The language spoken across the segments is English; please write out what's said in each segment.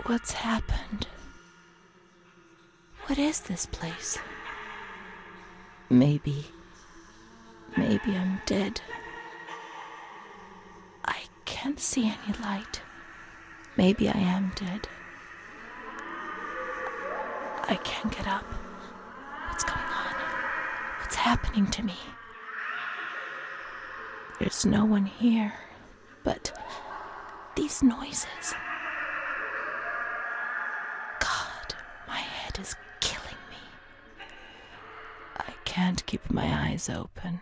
What's happened? What is this place? Maybe I'm dead. I can't see any light. Maybe I am dead. I can't get up. What's going on? What's happening to me? There's no one here, but these noises. God, my head is killing me. I can't keep my eyes open.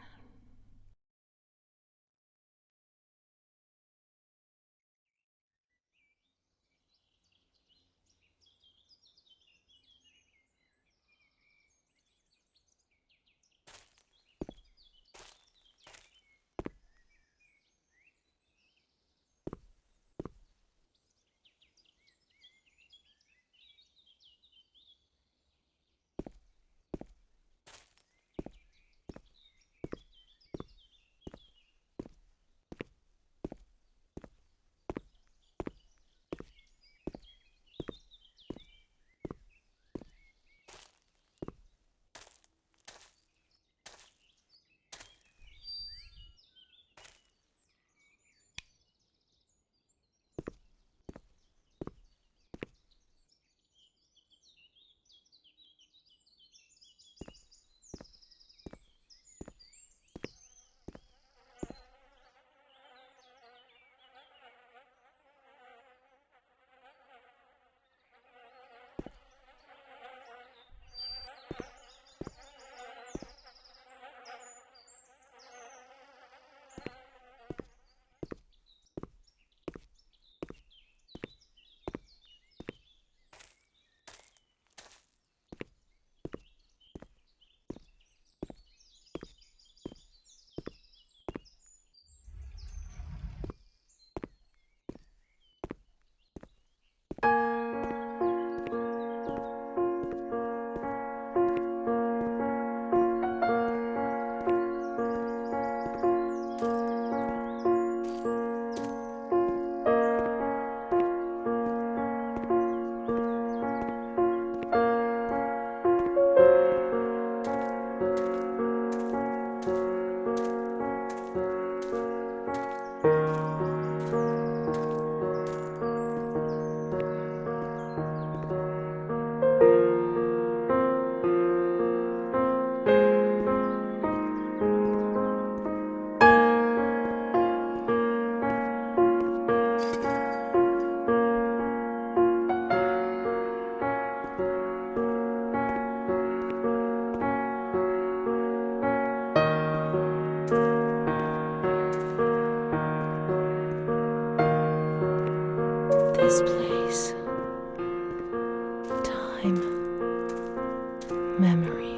This place. Time. Memory.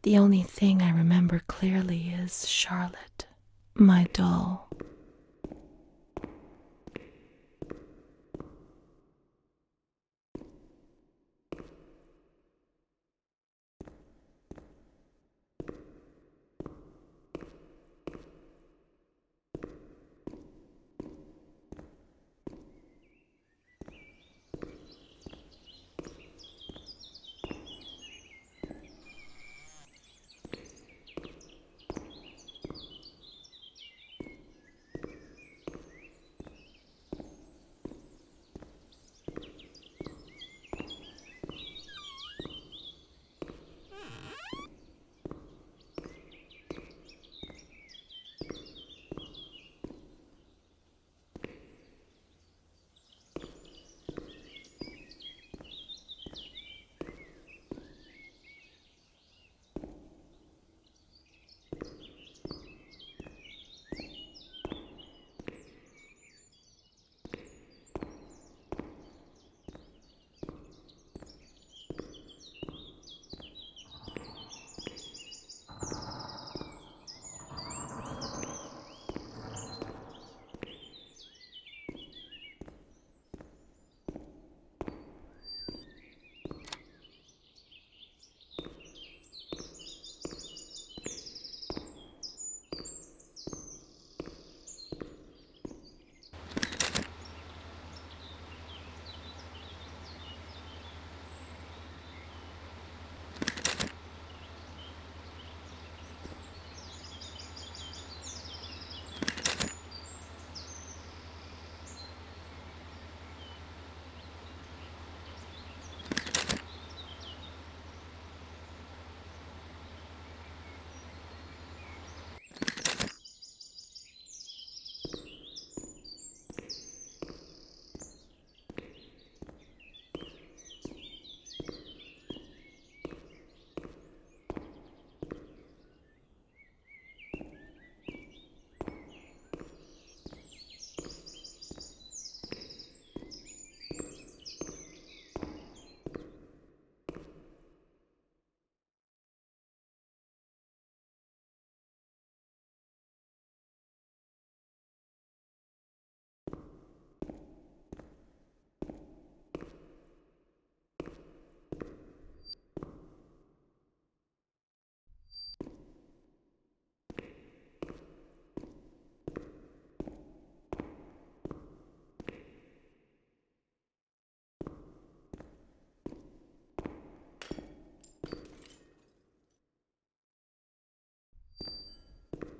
The only thing I remember clearly is Charlotte, my doll.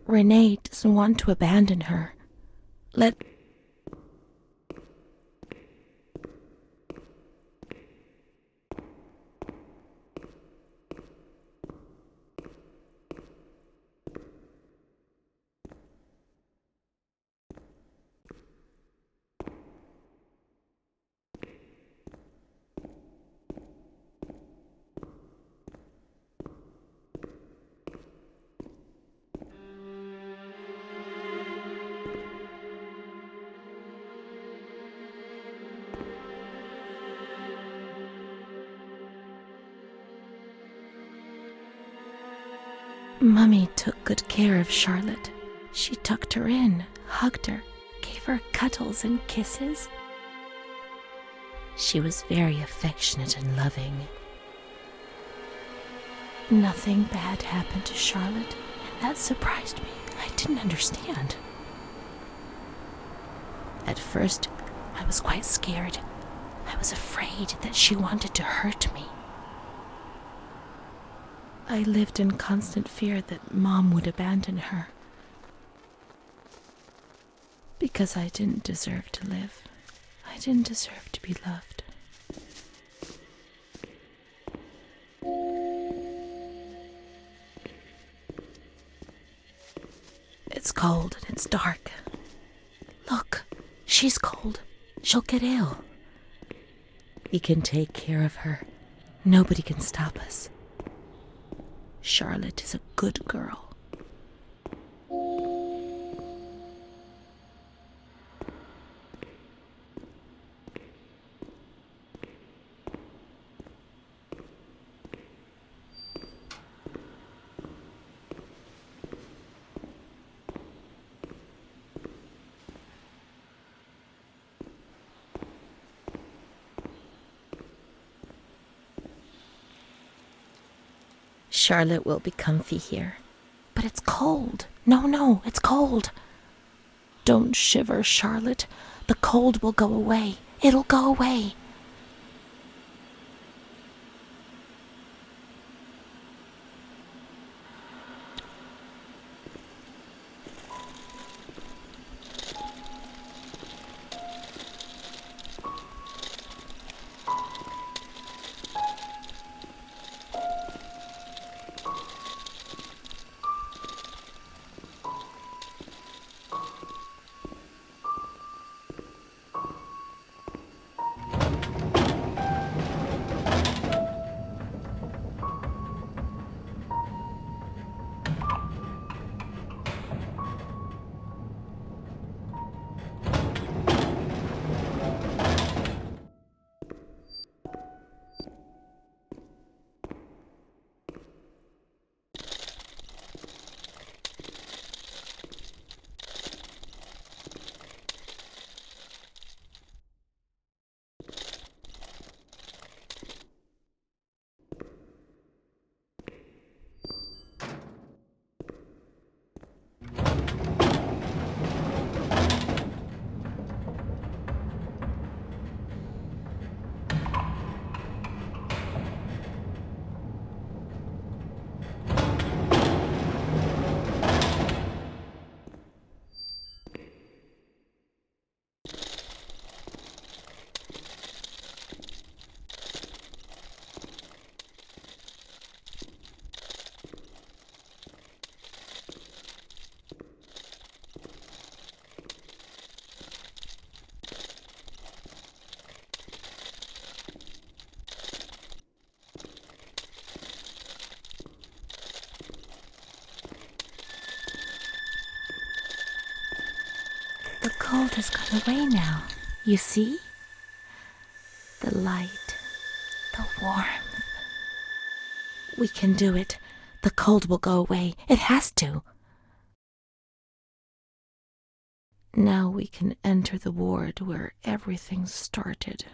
Renée doesn't want to abandon her. Let Mummy took good care of Charlotte. She tucked her in, hugged her, gave her cuddles and kisses. She was very affectionate and loving. Nothing bad happened to Charlotte, and that surprised me. I didn't understand. At first, I was quite scared. I was afraid that she wanted to hurt me. I lived in constant fear that Mom would abandon her. Because I didn't deserve to live. I didn't deserve to be loved. It's cold and it's dark. Look, she's cold. She'll get ill. We can take care of her. Nobody can stop us. Charlotte is a good girl. Charlotte will be comfy here. But it's cold. No, it's cold. Don't shiver, Charlotte. The cold will go away. It'll go away. The cold has gone away now. You see? The light, the warmth. We can do it. The cold will go away. It has to. Now we can enter the ward where everything started.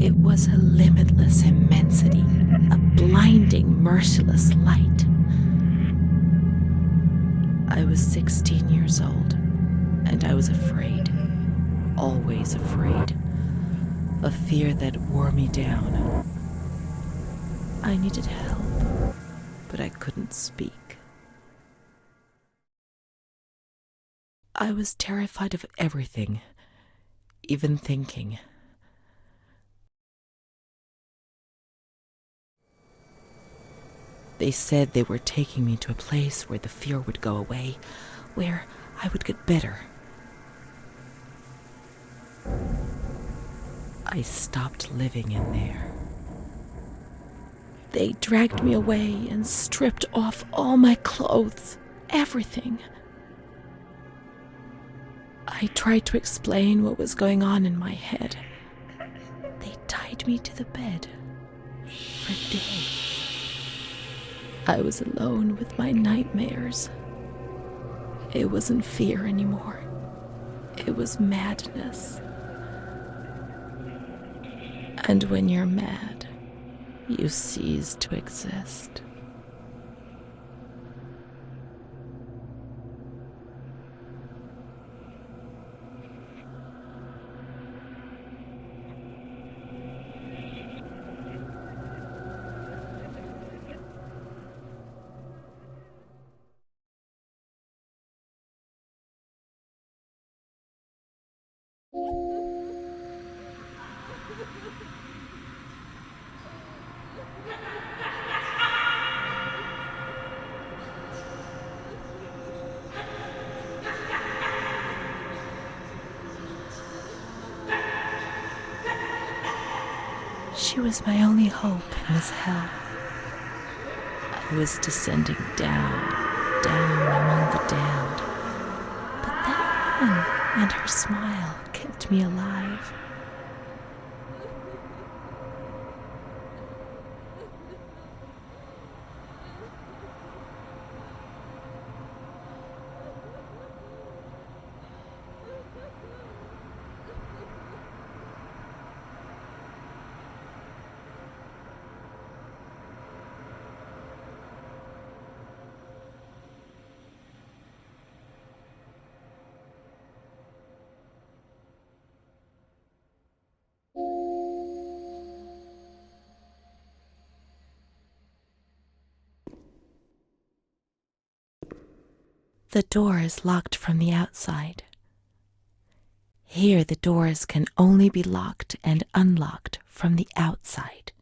It was a limitless immensity, a blinding, merciless light. I was 16 years old, and I was afraid, always afraid, a fear that wore me down. I needed help, but I couldn't speak. I was terrified of everything, even thinking. They said they were taking me to a place where the fear would go away, where I would get better. I stopped living in there. They dragged me away and stripped off all my clothes, everything. I tried to explain what was going on in my head. They tied me to the bed for days. I was alone with my nightmares. It wasn't fear anymore. It was madness. And when you're mad, you cease to exist. She was my only hope in this hell. I was descending down, down among the damned. But that woman and her smile kept me alive. The door is locked from the outside. Here the doors can only be locked and unlocked from the outside.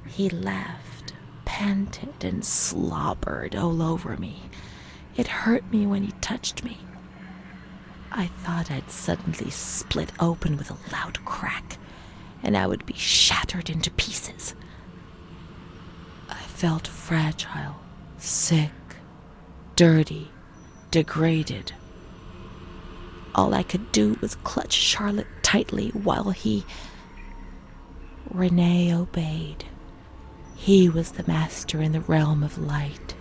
He laughed, panted and slobbered all over me. It hurt me when he touched me. I thought I'd suddenly split open with a loud crack, and I would be shattered into pieces. I felt fragile, sick, dirty, degraded. All I could do was clutch Charlotte tightly while Renée obeyed. He was the master in the realm of light.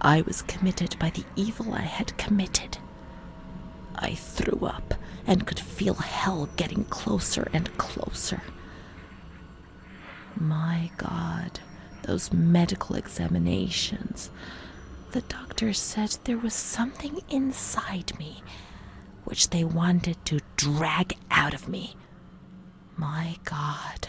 I was committed by the evil I had committed. I threw up and could feel hell getting closer and closer. My God, those medical examinations. The doctor said there was something inside me which they wanted to drag out of me. My God.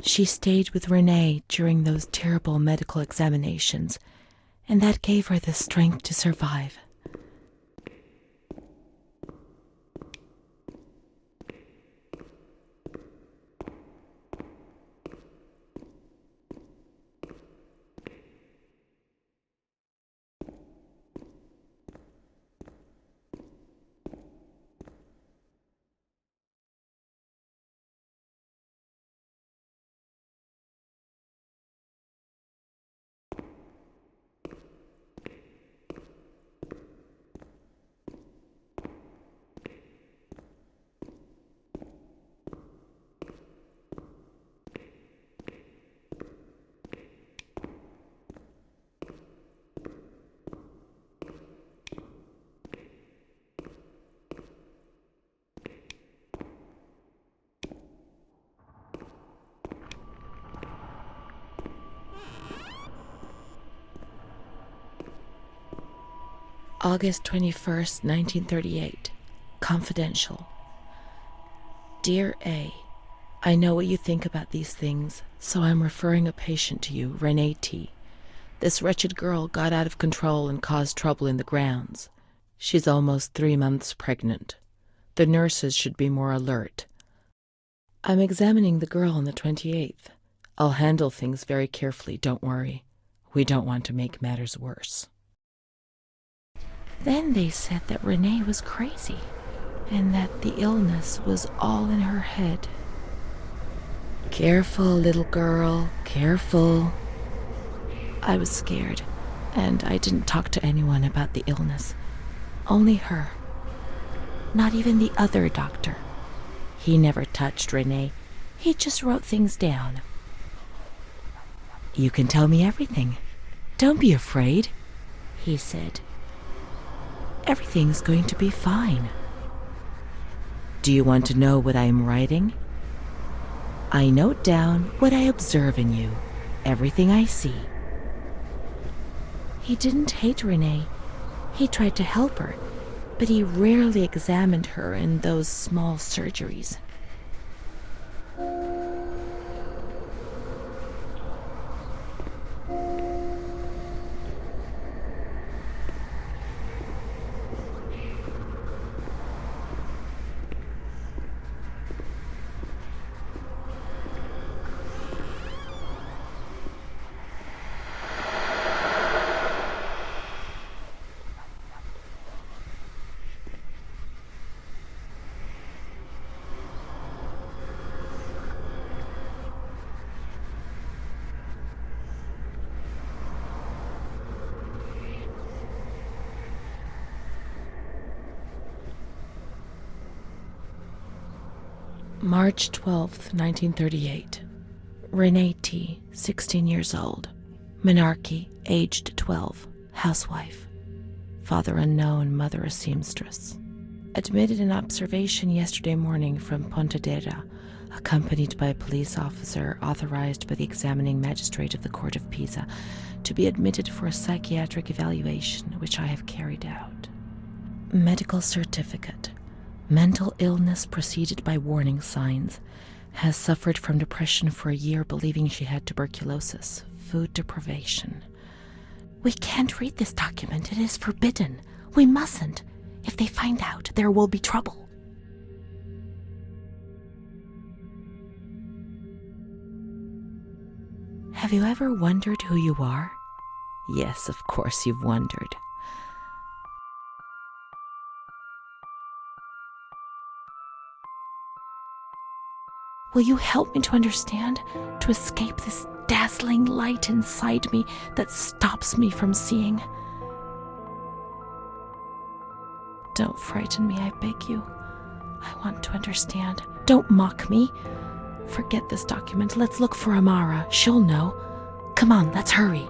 She stayed with Renée during those terrible medical examinations, and that gave her the strength to survive. August 21st, 1938. Confidential. Dear A, I know what you think about these things, so I'm referring a patient to you, Renée T. This wretched girl got out of control and caused trouble in the grounds. She's almost 3 months pregnant. The nurses should be more alert. I'm examining the girl on the 28th. I'll handle things very carefully, don't worry. We don't want to make matters worse. Then they said that Renée was crazy, and that the illness was all in her head. Careful, little girl, careful. I was scared, and I didn't talk to anyone about the illness. Only her. Not even the other doctor. He never touched Renée. He just wrote things down. You can tell me everything. Don't be afraid, he said. Everything's going to be fine. Do you want to know what I am writing? I note down what I observe in you, everything I see. He didn't hate Renée. He tried to help her, but he rarely examined her in those small surgeries. March 12th, 1938. Renée T., 16 years old. Menarche, aged 12. Housewife. Father unknown, mother a seamstress. Admitted in observation yesterday morning from Pontedera, accompanied by a police officer authorized by the examining magistrate of the Court of Pisa to be admitted for a psychiatric evaluation, which I have carried out. Medical certificate. Mental illness preceded by warning signs. Has suffered from depression for a year, believing she had tuberculosis. Food deprivation. We can't read this document. It is forbidden. We mustn't. If they find out, there will be trouble. Have you ever wondered who you are? Yes, of course you've wondered. Will you help me to understand, to escape this dazzling light inside me that stops me from seeing? Don't frighten me, I beg you. I want to understand. Don't mock me. Forget this document. Let's look for Amara. She'll know. Come on, let's hurry.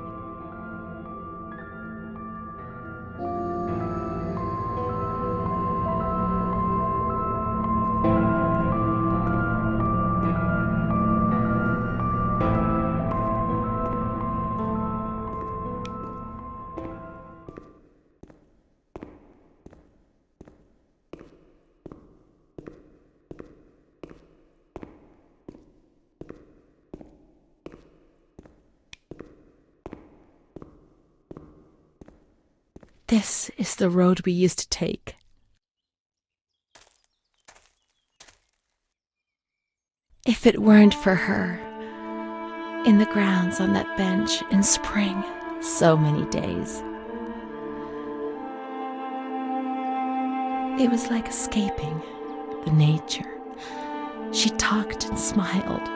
This is the road we used to take. If it weren't for her, in the grounds on that bench in spring, so many days. It was like escaping the nature. She talked and smiled.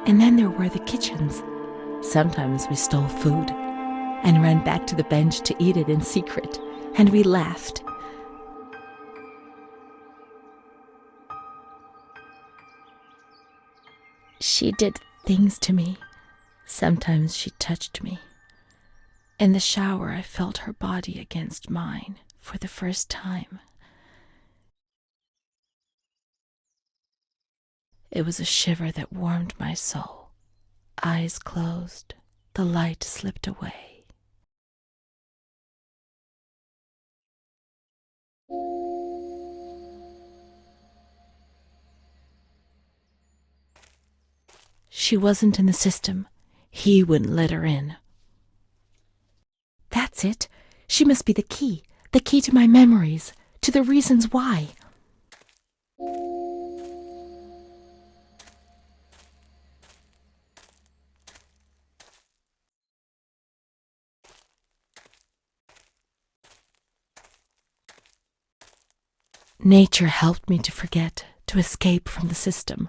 And then there were the kitchens. Sometimes we stole food and ran back to the bench to eat it in secret, and we laughed. She did things to me. Sometimes she touched me. In the shower, I felt her body against mine for the first time. It was a shiver that warmed my soul. Eyes closed, the light slipped away. She wasn't in the system. He wouldn't let her in. That's it. She must be the key to my memories, to the reasons why. Nature helped me to forget, to escape from the system.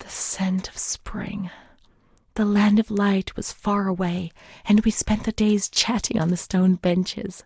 The scent of spring. The land of light was far away, and we spent the days chatting on the stone benches.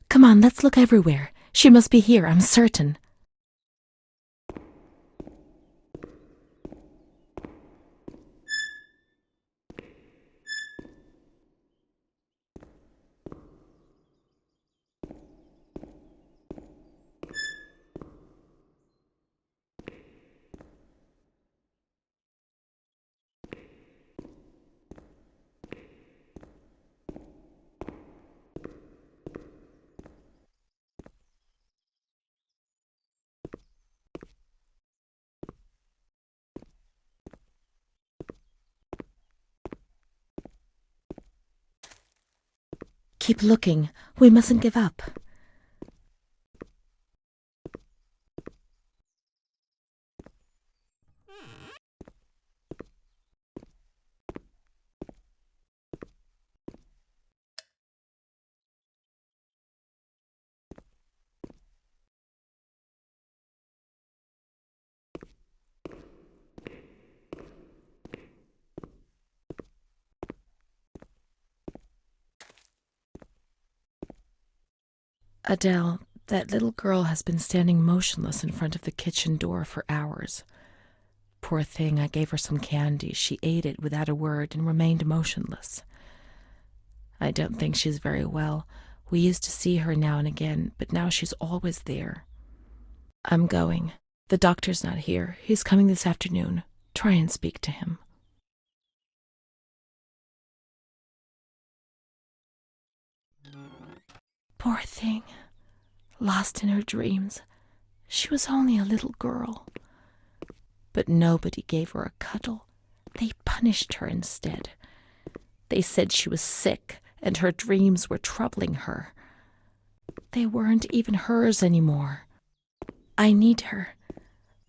Come on, let's look everywhere. She must be here, I'm certain. Keep looking. We mustn't give up. Adele, that little girl has been standing motionless in front of the kitchen door for hours. Poor thing, I gave her some candy. She ate it without a word and remained motionless. I don't think she's very well. We used to see her now and again, but now she's always there. I'm going. The doctor's not here. He's coming this afternoon. Try and speak to him. Poor thing. Lost in her dreams. She was only a little girl. But nobody gave her a cuddle. They punished her instead. They said she was sick and her dreams were troubling her. They weren't even hers anymore. I need her,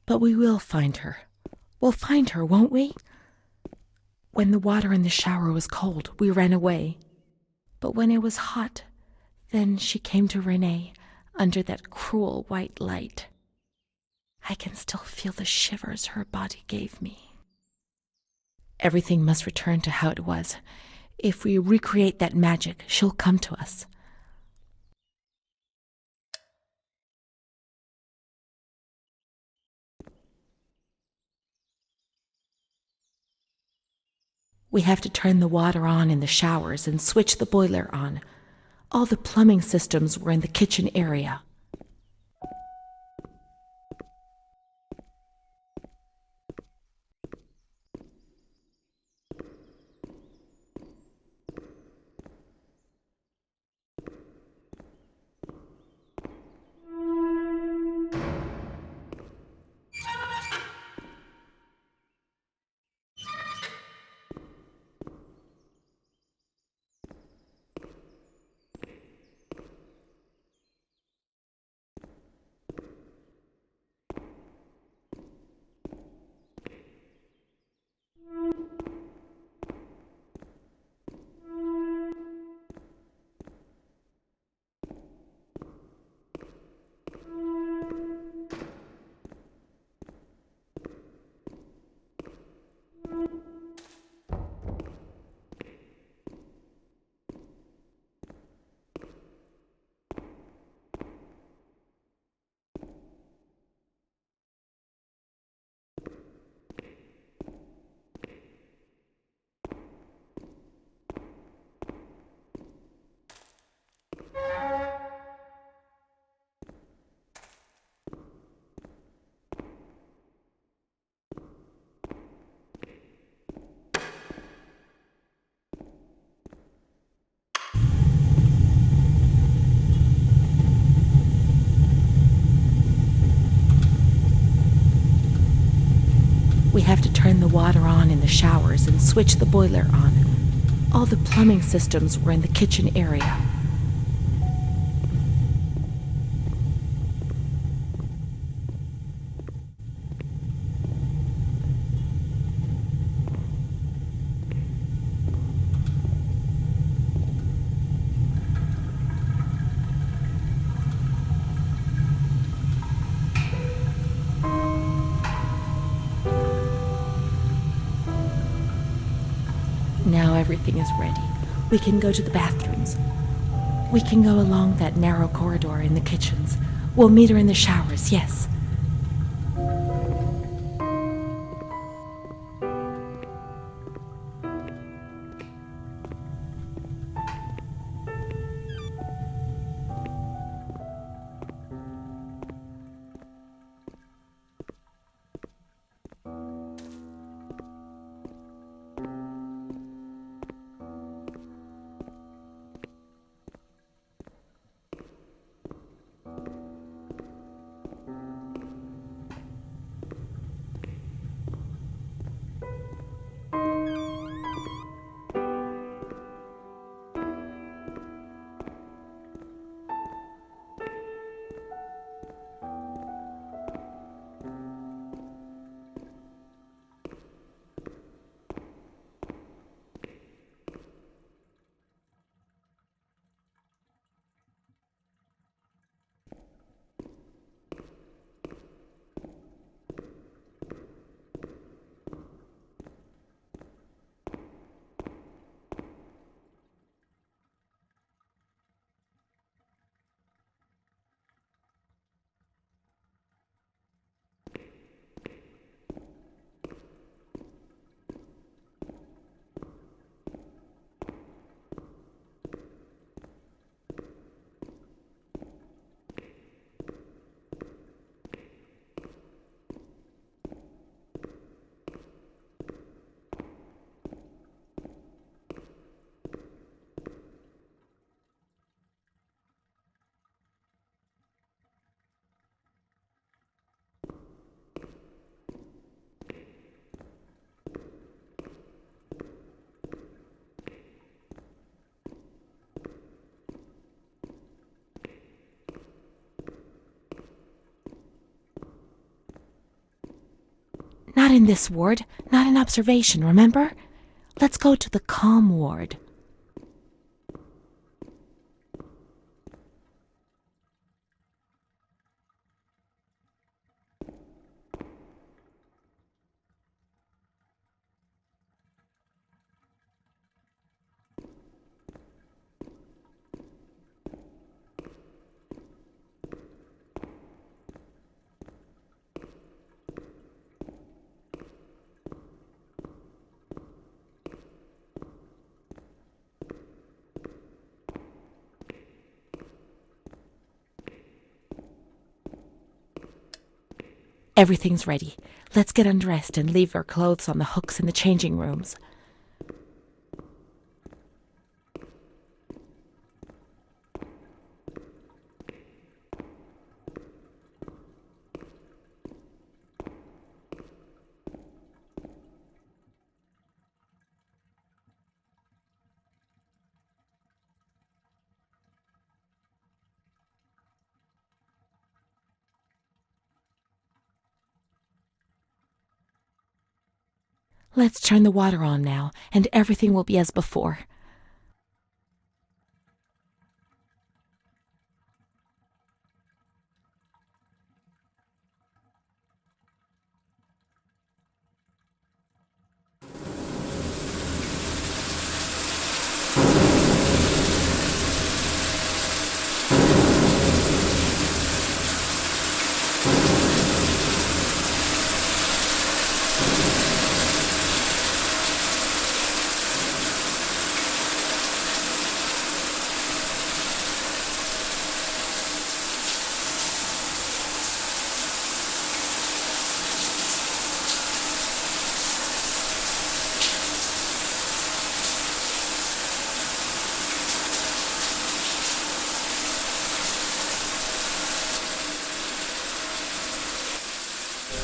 but we will find her. We'll find her, won't we? When the water in the shower was cold, we ran away. But when it was hot, then she came to Renée under that cruel white light. I can still feel the shivers her body gave me. Everything must return to how it was. If we recreate that magic, she'll come to us. We have to turn the water on in the showers and switch the boiler on. All the plumbing systems were in the kitchen area. We have to turn the water on in the showers and switch the boiler on. All the plumbing systems were in the kitchen area. Now everything is ready. We can go to the bathrooms. We can go along that narrow corridor in the kitchens. We'll meet her in the showers, yes. Not in this ward, not in observation, remember? Let's go to the calm ward. Everything's ready. Let's get undressed and leave our clothes on the hooks in the changing rooms. Let's turn the water on now, and everything will be as before.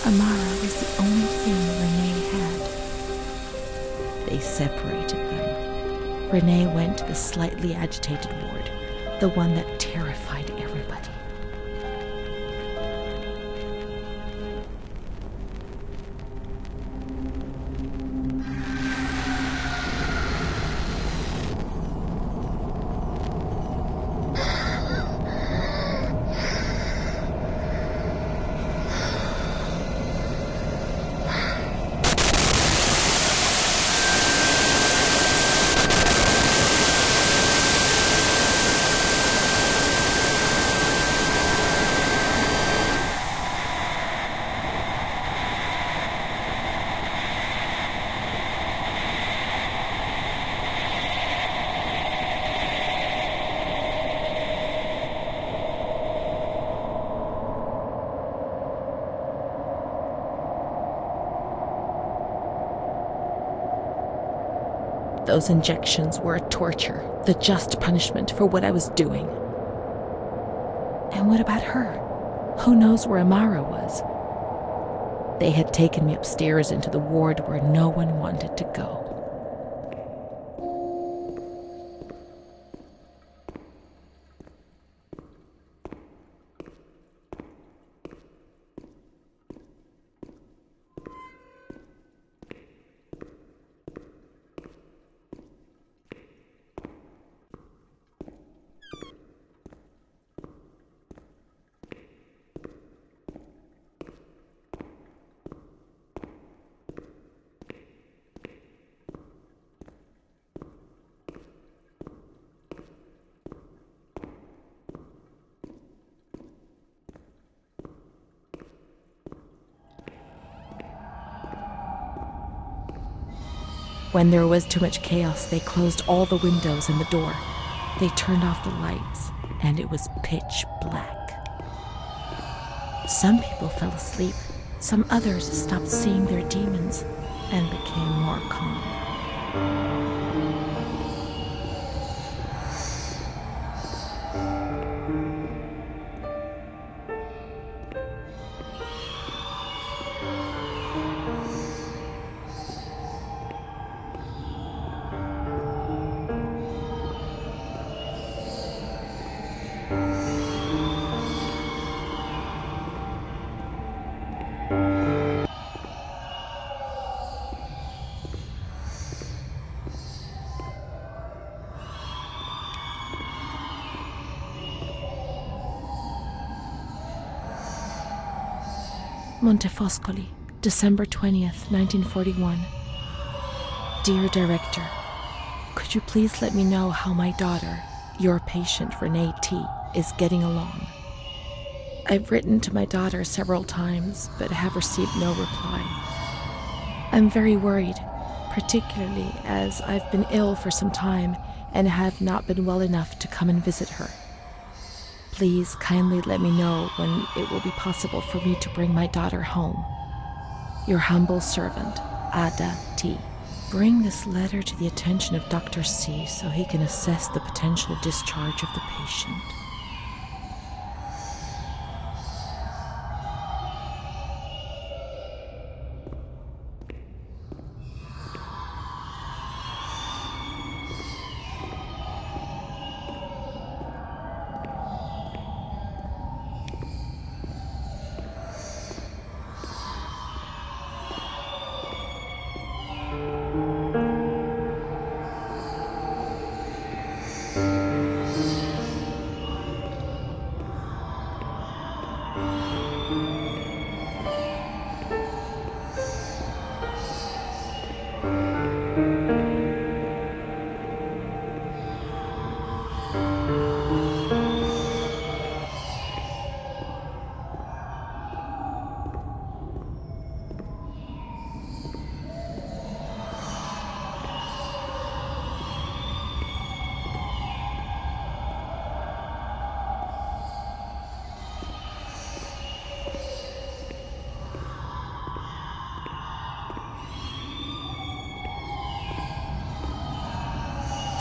Amara was the only thing Renée had. They separated them. Renée went to the slightly agitated ward, the one that terrified everybody. Those injections were a torture, the just punishment for what I was doing. And what about her? Who knows where Amara was? They had taken me upstairs into the ward where no one wanted to go. When there was too much chaos, they closed all the windows and the door. They turned off the lights, and it was pitch black. Some people fell asleep. Some others stopped seeing their demons and became more calm. Montefoscoli, December 20th, 1941. Dear Director, could you please let me know how my daughter, your patient Renée T., is getting along? I've written to my daughter several times, but have received no reply. I'm very worried, particularly as I've been ill for some time and have not been well enough to come and visit her. Please kindly let me know when it will be possible for me to bring my daughter home. Your humble servant, Ada T. Bring this letter to the attention of Dr. C so he can assess the potential discharge of the patient.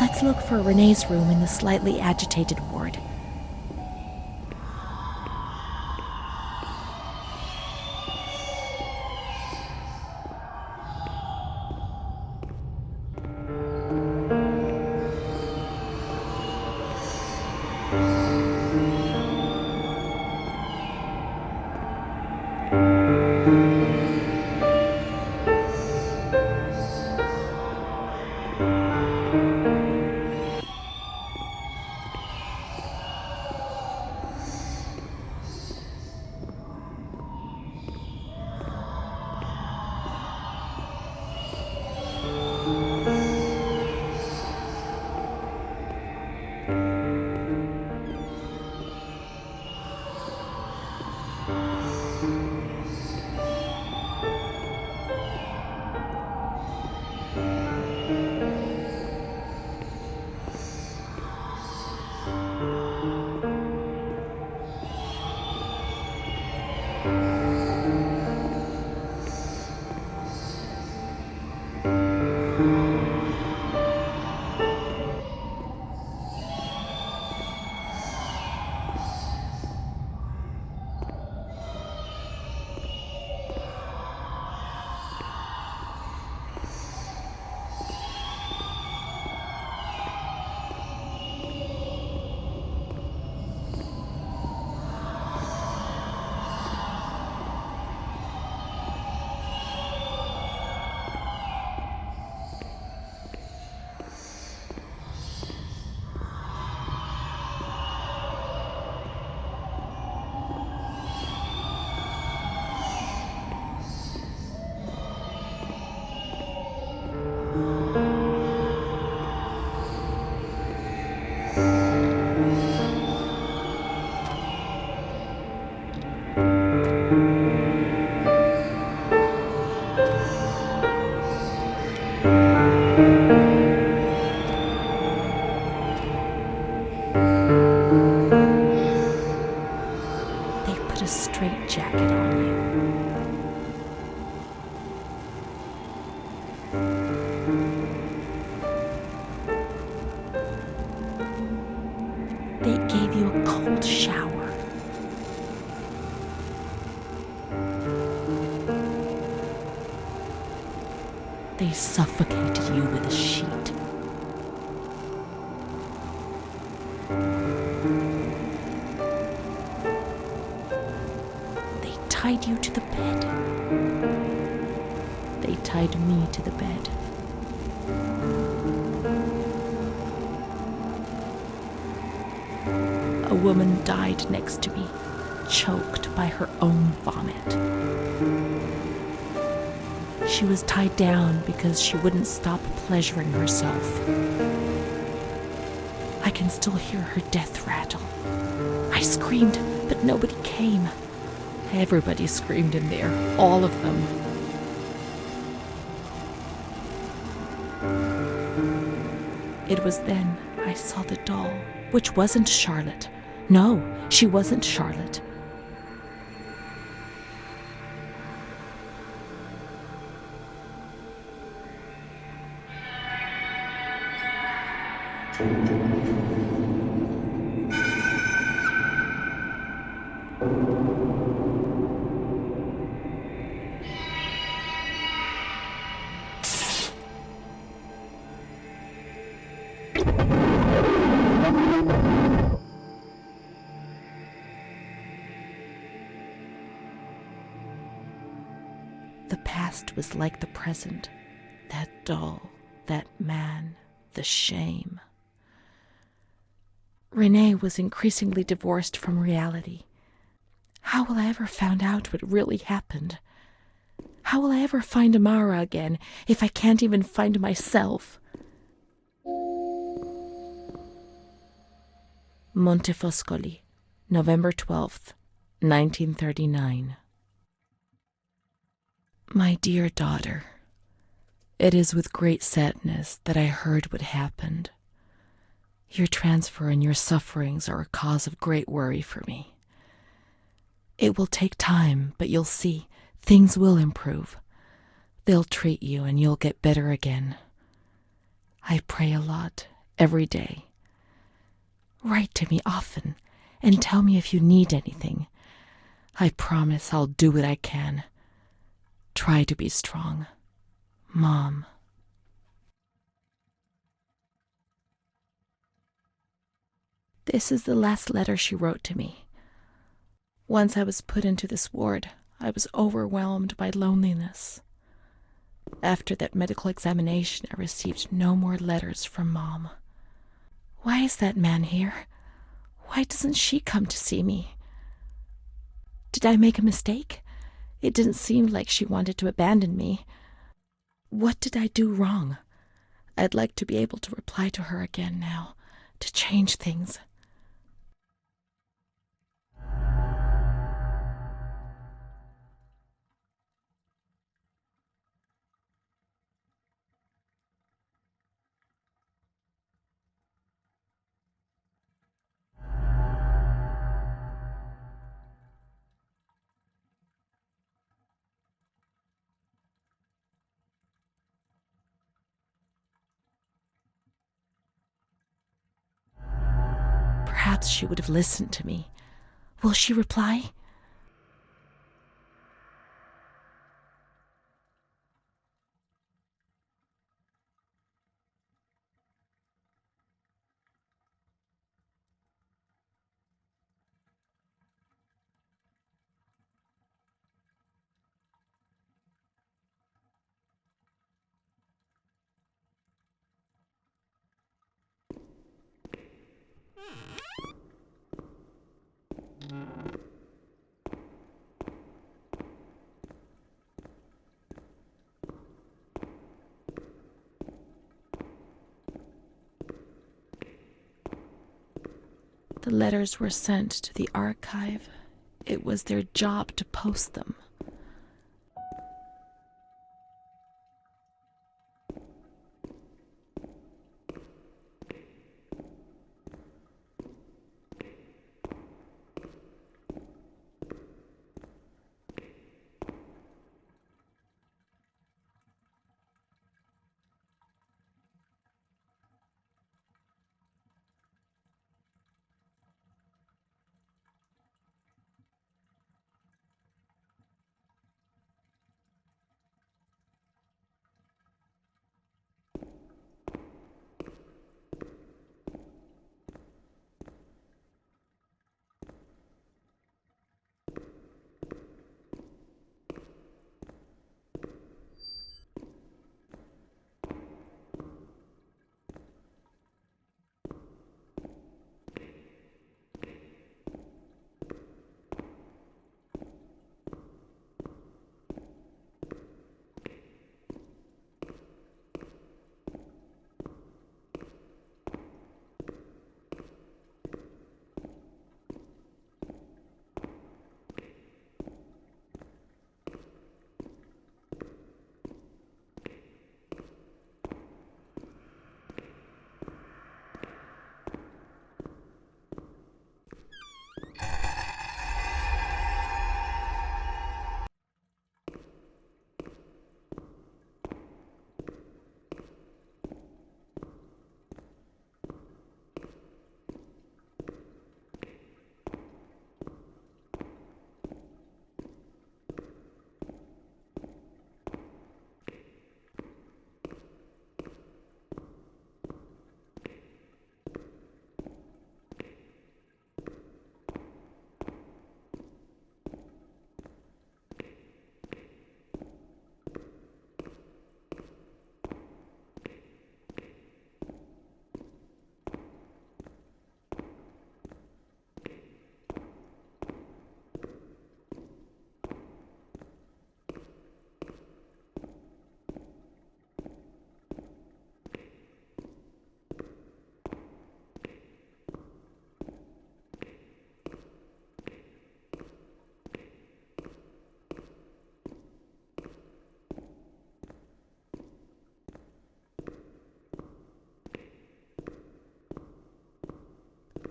Let's look for Renée's room in the slightly agitated ward. A straitjacket on you. They gave you a cold shower. They suffocated you with a sheet. Tied you to the bed. They tied me to the bed. A woman died next to me, choked by her own vomit. She was tied down because she wouldn't stop pleasuring herself. I can still hear her death rattle. I screamed, but nobody came. Everybody screamed in there, all of them. It was then I saw the doll, which wasn't Charlotte. No, she wasn't Charlotte. The past was like the present. That doll, that man, the shame. Renée was increasingly divorced from reality. How will I ever find out what really happened? How will I ever find Amara again if I can't even find myself? Montefoscoli, November 12th, 1939. My dear daughter, it is with great sadness that I heard what happened. Your transfer and your sufferings are a cause of great worry for me. It will take time, but you'll see, things will improve. They'll treat you and you'll get better again. I pray a lot, every day. Write to me often and tell me if you need anything. I promise I'll do what I can. Try to be strong. Mom. This is the last letter she wrote to me. Once I was put into this ward, I was overwhelmed by loneliness. After that medical examination, I received no more letters from Mom. Why is that man here? Why doesn't she come to see me? Did I make a mistake? It didn't seem like she wanted to abandon me. What did I do wrong? I'd like to be able to reply to her again now, to change things. Perhaps she would have listened to me. Will she reply? The letters were sent to the archive. It was their job to post them.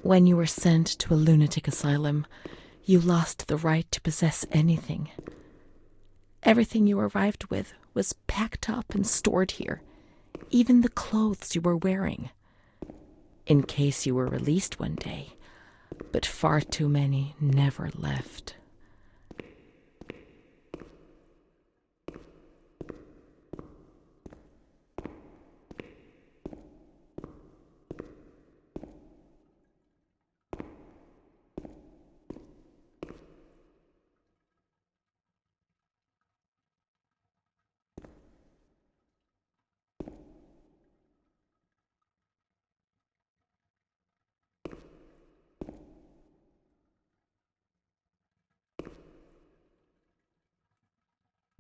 When you were sent to a lunatic asylum, you lost the right to possess anything. Everything you arrived with was packed up and stored here, even the clothes you were wearing, in case you were released one day, but far too many never left.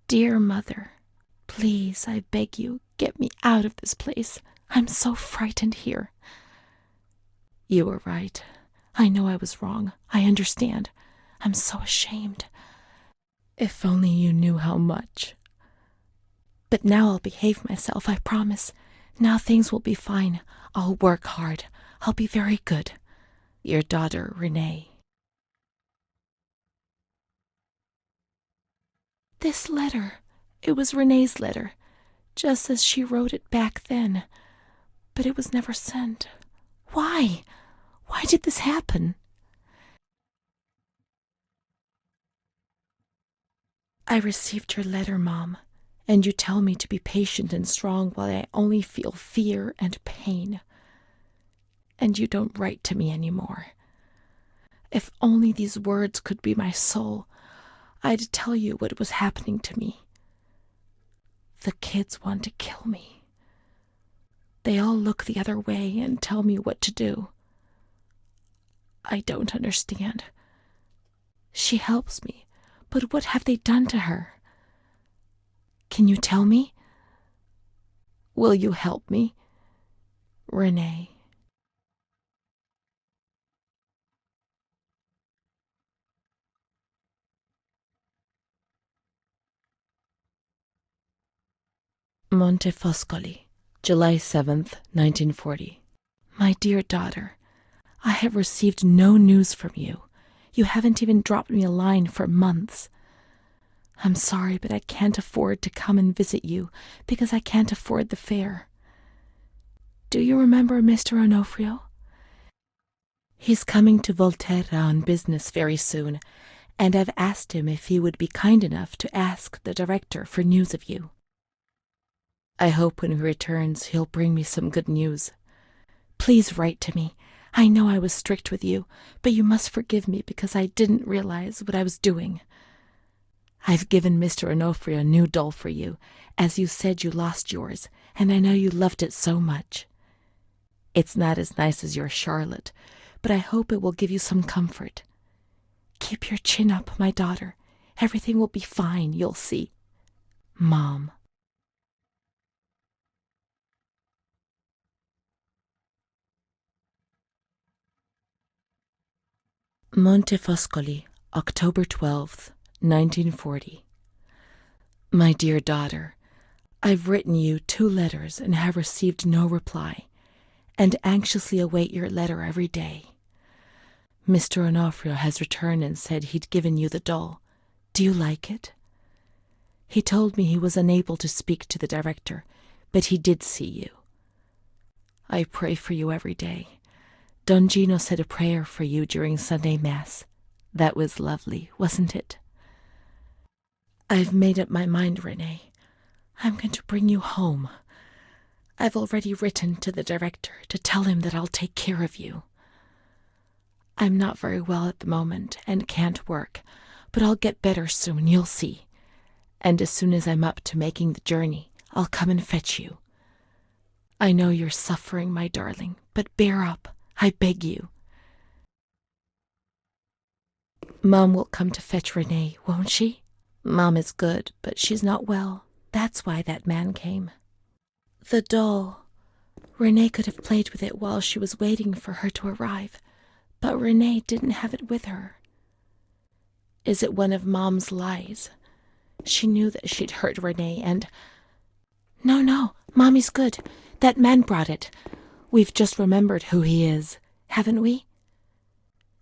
Dear Mother, please, I beg you, get me out of this place. I'm so frightened here. You were right. I know I was wrong. I understand. I'm so ashamed. If only you knew how much. But now I'll behave myself, I promise. Now things will be fine. I'll work hard. I'll be very good. Your daughter, Renée. This letter. It was Renée's letter, just as she wrote it back then. But it was never sent. Why? Why did this happen? I received your letter, Mom, and you tell me to be patient and strong while I only feel fear and pain. And you don't write to me anymore. If only these words could be my soul, I'd tell you what was happening to me. The kids want to kill me. They all look the other way and tell me what to do. I don't understand. She helps me, but what have they done to her? Can you tell me? Will you help me? Renée. Montefoscoli, July 7th, 1940. My dear daughter, I have received no news from you. You haven't even dropped me a line for months. I'm sorry, but I can't afford to come and visit you because I can't afford the fare. Do you remember Mr. Onofrio? He's coming to Volterra on business very soon, and I've asked him if he would be kind enough to ask the director for news of you. I hope when he returns he'll bring me some good news. Please write to me. I know I was strict with you, but you must forgive me because I didn't realize what I was doing. I've given Mr. Onofrio a new doll for you, as you said you lost yours, and I know you loved it so much. It's not as nice as your Charlotte, but I hope it will give you some comfort. Keep your chin up, my daughter. Everything will be fine, you'll see. Mom. Montefoscoli, October 12th, 1940. My dear daughter, I've written you 2 letters and have received no reply, and anxiously await your letter every day. Mr. Onofrio has returned and said he'd given you the doll. Do you like it? He told me he was unable to speak to the director, but he did see you. I pray for you every day. Don Gino said a prayer for you during Sunday Mass. That was lovely, wasn't it? I've made up my mind, Renée. I'm going to bring you home. I've already written to the director to tell him that I'll take care of you. I'm not very well at the moment and can't work, but I'll get better soon, you'll see. And as soon as I'm up to making the journey, I'll come and fetch you. I know you're suffering, my darling, but bear up. I beg you. Mom will come to fetch Renée, won't she? Mom is good, but she's not well. That's why that man came. The doll. Renée could have played with it while she was waiting for her to arrive, but Renée didn't have it with her. Is it one of Mom's lies? She knew that she'd hurt Renée and... No, Mommy's good. That man brought it. We've just remembered who he is, haven't we?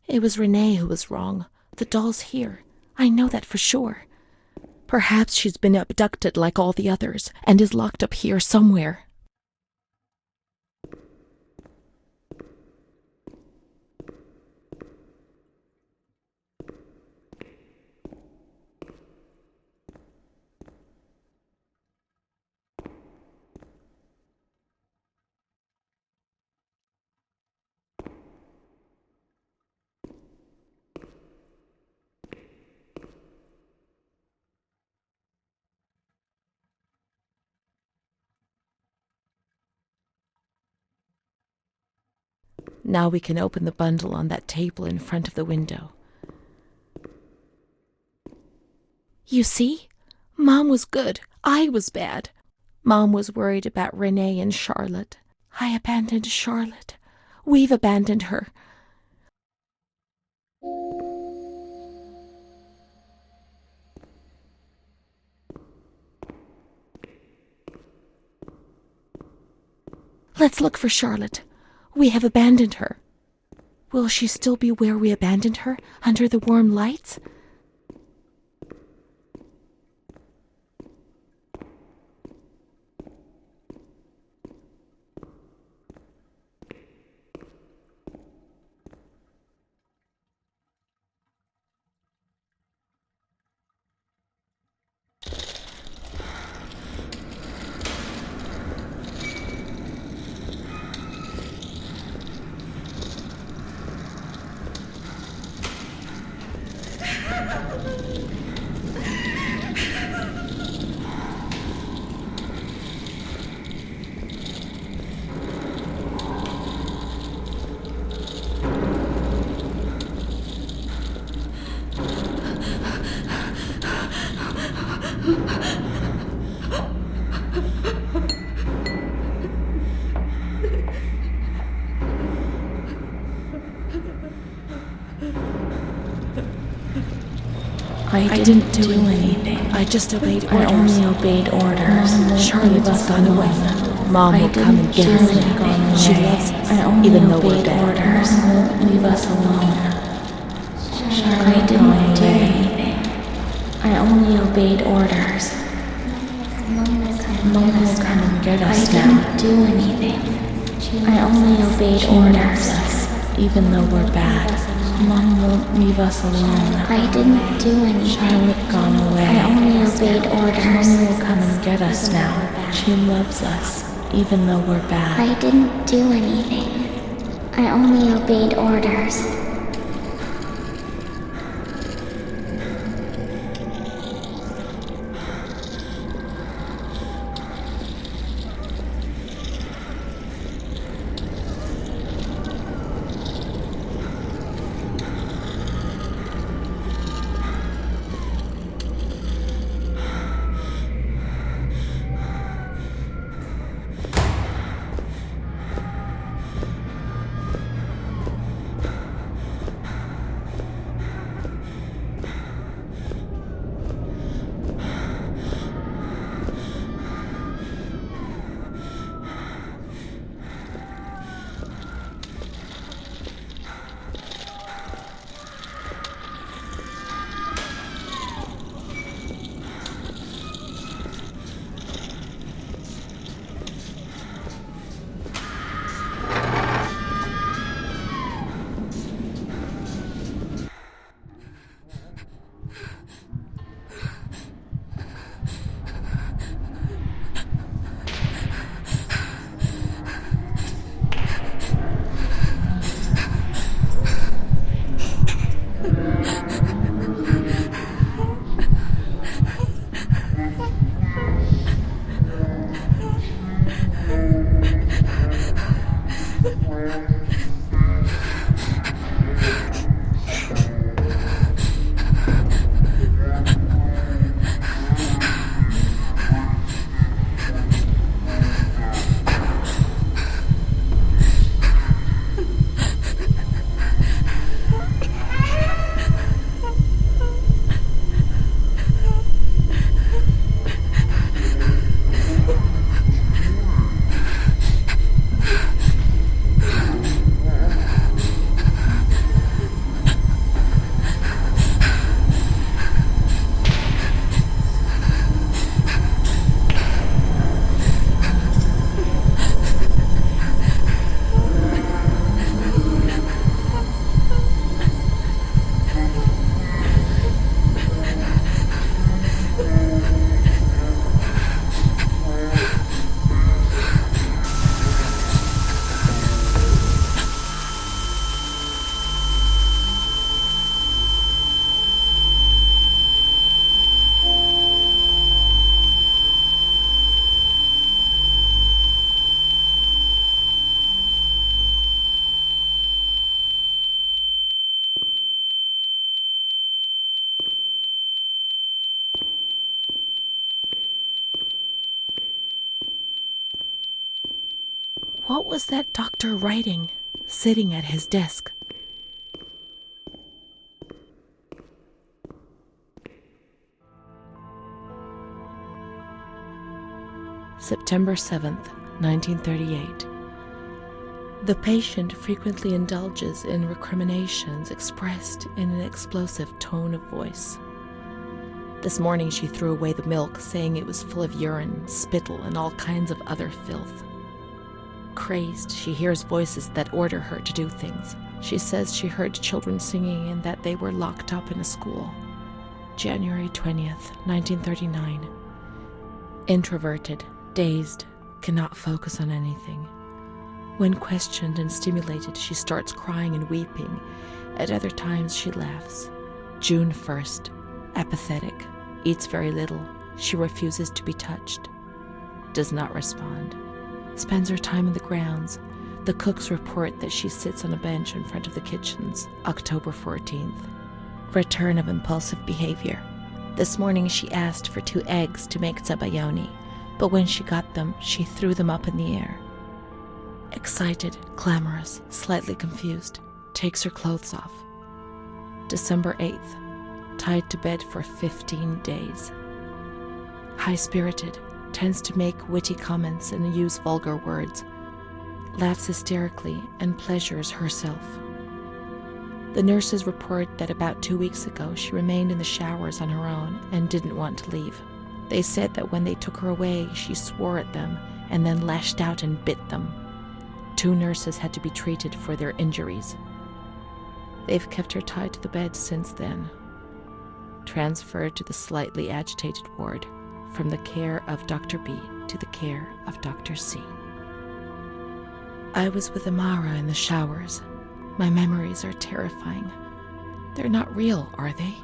It was Renée who was wrong. The doll's here. I know that for sure. Perhaps she's been abducted like all the others and is locked up here somewhere. Now we can open the bundle on that table in front of the window. You see? Mom was good. I was bad. Mom was worried about Renée and Charlotte. I abandoned Charlotte. We've abandoned her. Let's look for Charlotte. We have abandoned her. Will she still be where we abandoned her, under the warm lights? I didn't do anything. I just obeyed orders. I only obeyed orders. Charlotte has gone away. Mom will come and get us now. She loves us, even though we're bad. Orders won't leave us alone. I didn't do anything. I only obeyed orders. Mom will come and get us now. I didn't do anything. I only obeyed orders. Even though we're bad. Mom won't leave us alone. I didn't do anything. Charlotte gone away. I only obeyed orders. Mom will come and get us now. She loves us, even though we're bad. I didn't do anything. I only obeyed orders. What was that doctor writing, sitting at his desk? September 7th, 1938. The patient frequently indulges in recriminations expressed in an explosive tone of voice. This morning she threw away the milk, saying it was full of urine, spittle, and all kinds of other filth. Crazed, she hears voices that order her to do things. She says she heard children singing and that they were locked up in a school. January 20th, 1939. Introverted, dazed, cannot focus on anything. When questioned and stimulated, she starts crying and weeping. At other times, she laughs. June 1st. Apathetic. Eats very little. She refuses to be touched. Does not respond. Spends her time in the grounds. The cooks report that she sits on a bench in front of the kitchens. October 14th. Return of impulsive behavior. This morning she asked for 2 eggs to make zabayoni, but when she got them, she threw them up in the air. Excited, clamorous, slightly confused, takes her clothes off. December 8th. Tied to bed for 15 days. High-spirited, tends to make witty comments and use vulgar words. Laughs hysterically and pleasures herself. The nurses report that about 2 weeks ago she remained in the showers on her own and didn't want to leave. They said that when they took her away, she swore at them and then lashed out and bit them. 2 nurses had to be treated for their injuries. They've kept her tied to the bed since then. Transferred to the slightly agitated ward, from the care of Dr. B to the care of Dr. C. I was with Amara in the showers. My memories are terrifying. They're not real, are they?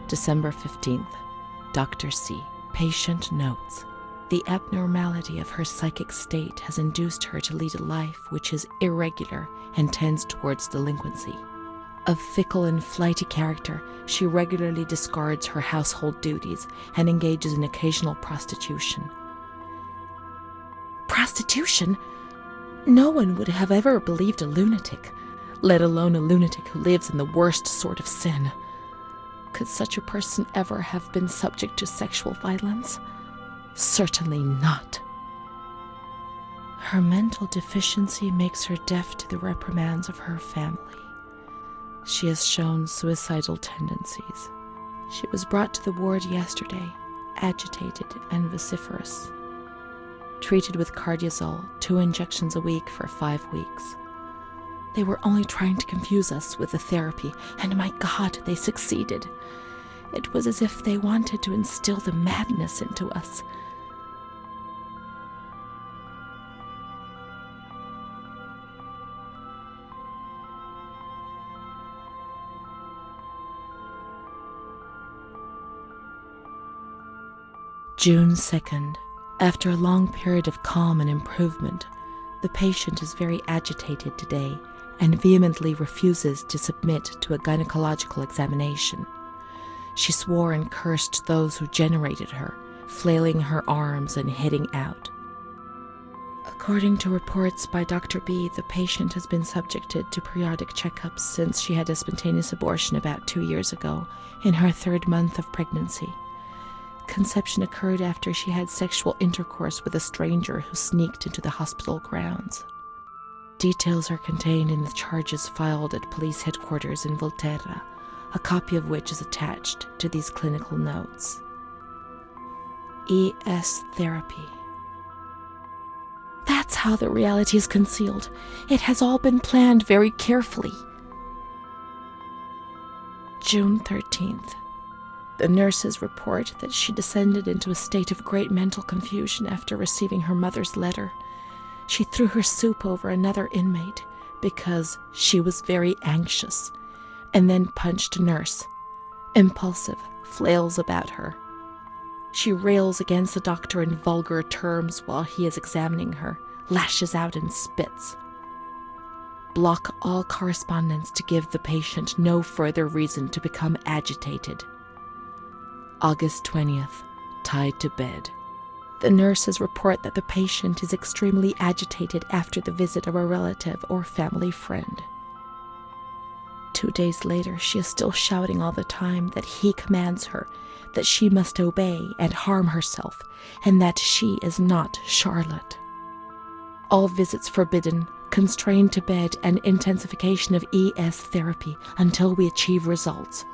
December 15th. Dr. C. Patient notes. The abnormality of her psychic state has induced her to lead a life which is irregular and tends towards delinquency. Of fickle and flighty character, she regularly discards her household duties and engages in occasional prostitution. Prostitution? No one would have ever believed a lunatic, let alone a lunatic who lives in the worst sort of sin. Could such a person ever have been subject to sexual violence? Certainly not. Her mental deficiency makes her deaf to the reprimands of her family. She has shown suicidal tendencies. She was brought to the ward yesterday, agitated and vociferous. Treated with cardiazol, 2 injections a week for 5 weeks. They were only trying to confuse us with the therapy, and my God, they succeeded. It was as if they wanted to instill the madness into us. June 2nd. After a long period of calm and improvement, the patient is very agitated today and vehemently refuses to submit to a gynecological examination. She swore and cursed those who generated her, flailing her arms and hitting out. According to reports by Dr. B, the patient has been subjected to periodic checkups since she had a spontaneous abortion about 2 years ago, in her 3rd month of pregnancy. Conception occurred after she had sexual intercourse with a stranger who sneaked into the hospital grounds. Details are contained in the charges filed at police headquarters in Volterra, a copy of which is attached to these clinical notes. ES therapy. That's how the reality is concealed. It has all been planned very carefully. June 13th. The nurses report that she descended into a state of great mental confusion after receiving her mother's letter. She threw her soup over another inmate because she was very anxious, and then punched a nurse. Impulsive, flails about her. She rails against the doctor in vulgar terms while he is examining her, lashes out and spits. block all correspondence to give the patient no further reason to become agitated. August 20th, tied to bed. The nurses report that the patient is extremely agitated after the visit of a relative or family friend. 2 days later, she is still shouting all the time that he commands her, that she must obey and harm herself, and that she is not Charlotte. All visits forbidden, constrained to bed, and intensification of ES therapy until we achieve results.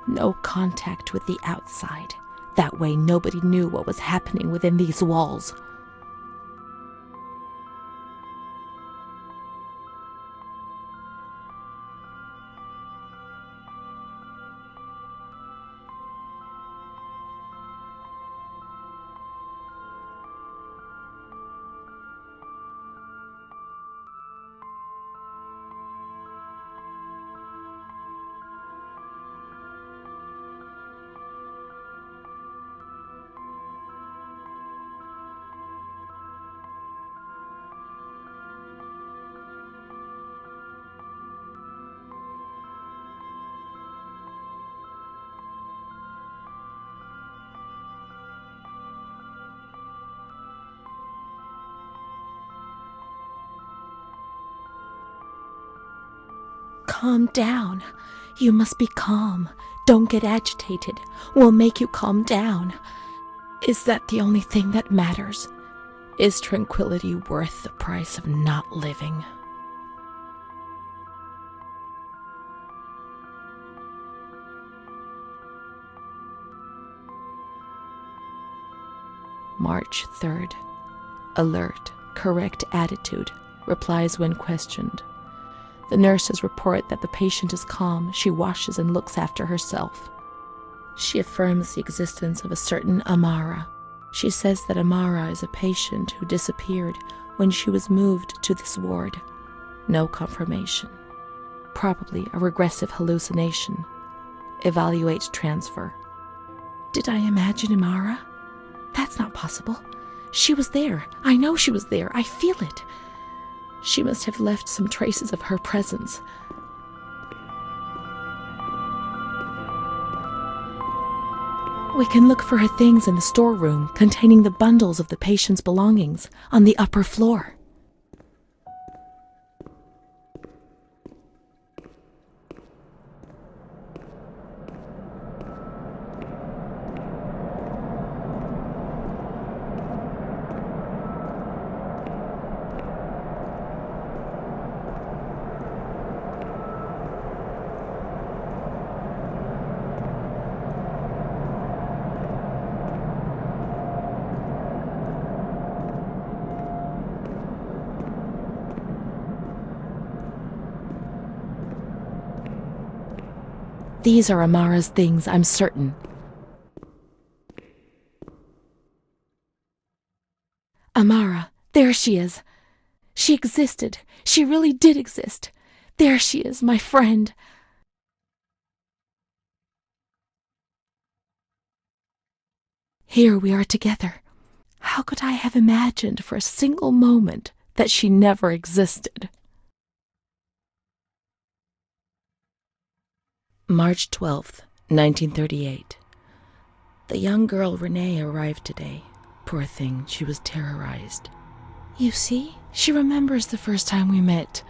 No contact with the outside. That way nobody knew what was happening within these walls. Calm down. You must be calm. Don't get agitated. We'll make you calm down. Is that the only thing that matters? Is tranquility worth the price of not living? March 3rd. Alert, correct attitude, replies when questioned. The nurses report that the patient is calm. She washes and looks after herself. She affirms the existence of a certain Amara. She says that Amara is a patient who disappeared when she was moved to this ward. No confirmation. Probably a regressive hallucination. Evaluate transfer. Did I imagine Amara? That's not possible. She was there. I know she was there. I feel it. She must have left some traces of her presence. We can look for her things in the storeroom containing the bundles of the patient's belongings on the upper floor. These are Amara's things, I'm certain. Amara, there she is. She existed. She really did exist. There she is, my friend. Here we are together. How could I have imagined for a single moment that she never existed? March 12th, 1938. The young girl Renée arrived today. Poor thing, she was terrorized. You see, she remembers the first time we met.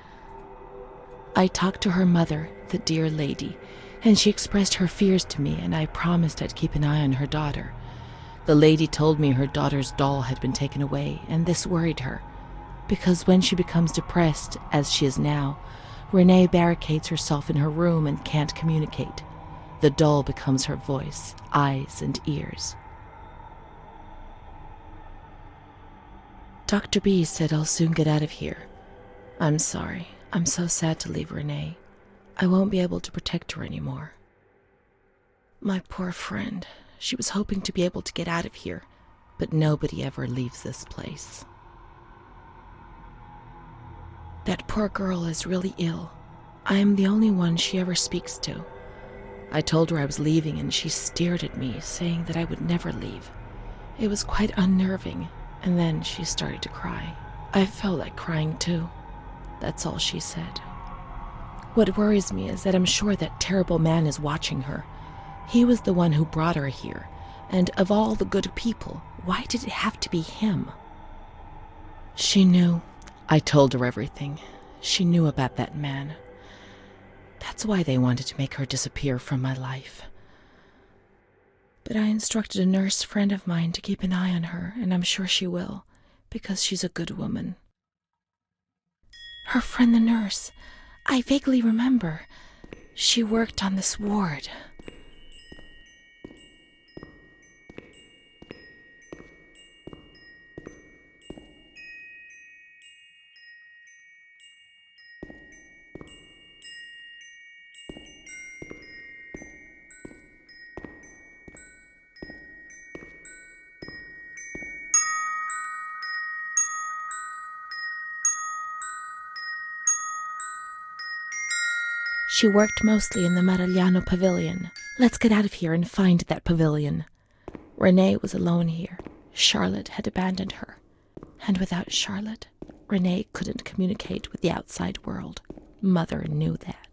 I talked to her mother, the dear lady, and she expressed her fears to me, and I promised I'd keep an eye on her daughter. The lady told me her daughter's doll had been taken away, and this worried her, because when she becomes depressed, as she is now, Renée barricades herself in her room and can't communicate. The doll becomes her voice, eyes, and ears. Dr. B said I'll soon get out of here. I'm sorry. I'm so sad to leave Renée. I won't be able to protect her anymore. My poor friend. She was hoping to be able to get out of here, but nobody ever leaves this place. That poor girl is really ill. I am the only one she ever speaks to. I told her I was leaving and she stared at me, saying that I would never leave. It was quite unnerving, and then she started to cry. I felt like crying too. That's all she said. What worries me is that I'm sure that terrible man is watching her. He was the one who brought her here, and of all the good people, why did it have to be him? She knew. I told her everything. She knew about that man. That's why they wanted to make her disappear from my life. But I instructed a nurse friend of mine to keep an eye on her, and I'm sure she will, because she's a good woman. Her friend the nurse, I vaguely remember. She worked on this ward. She worked mostly in the Marigliano pavilion. Let's get out of here and find that pavilion. Renée was alone here. Charlotte had abandoned her. And without Charlotte, Renée couldn't communicate with the outside world. Mother knew that.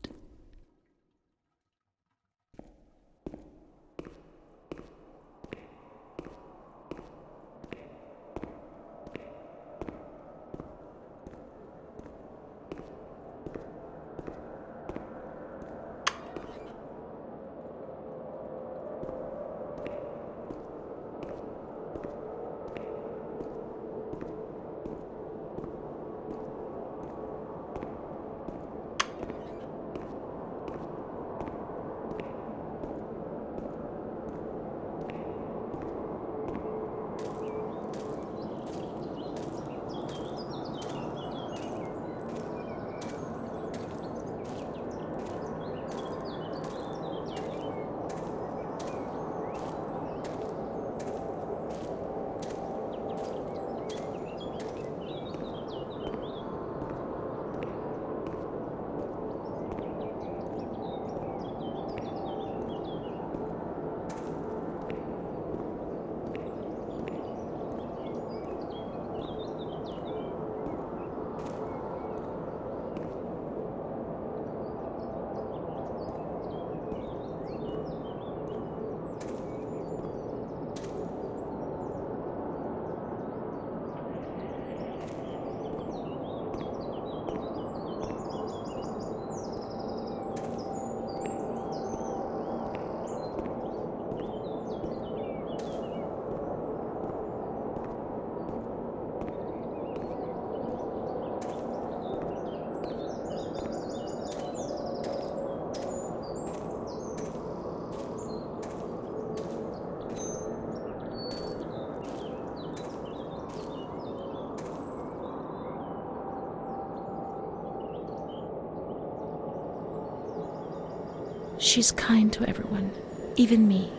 She's kind to everyone, even me.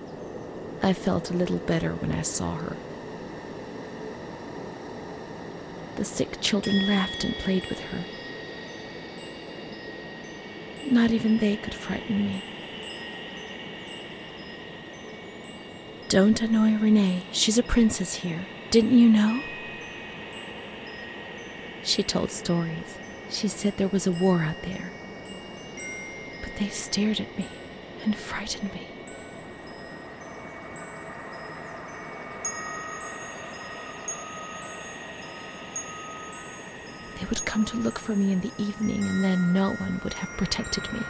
I felt a little better when I saw her. The sick children laughed and played with her. Not even they could frighten me. Don't annoy Renée. She's a princess here. Didn't you know? She told stories. She said there was a war out there. But they stared at me and frightened me. They would come to look for me in the evening, and then no one would have protected me.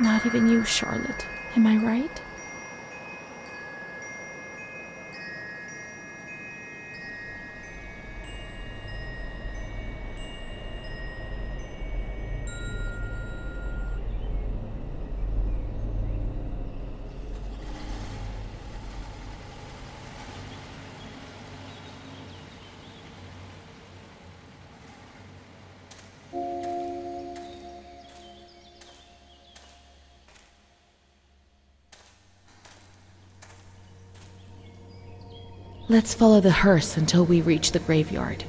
Not even you, Charlotte. Am I right? Let's follow the hearse until we reach the graveyard.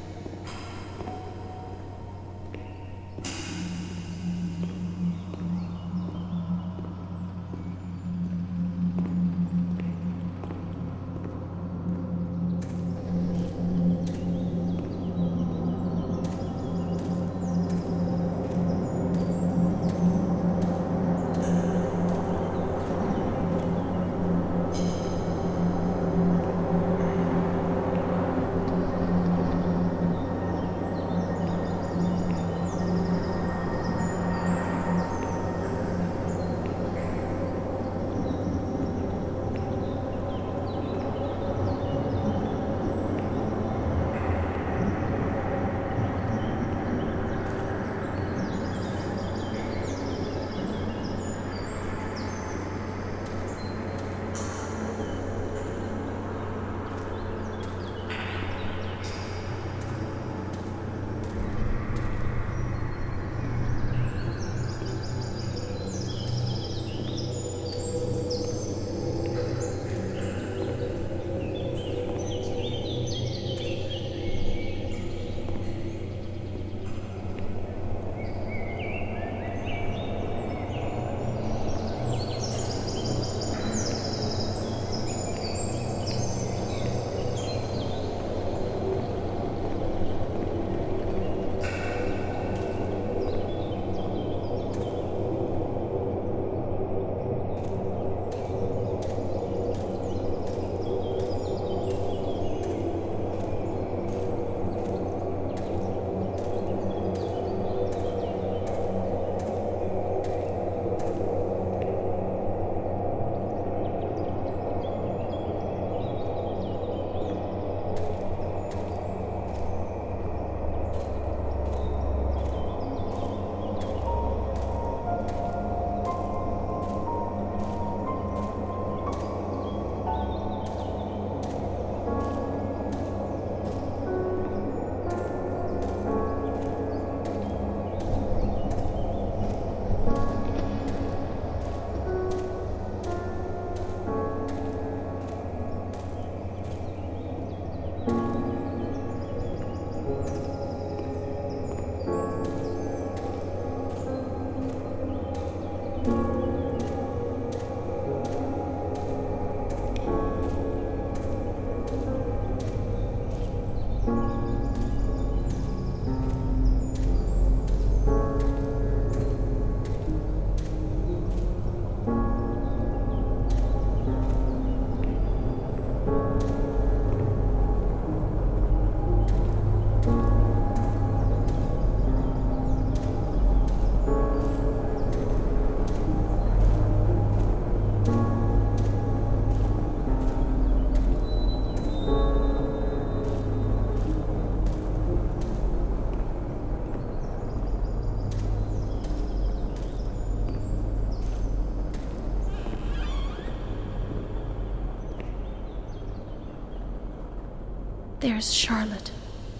There's Charlotte,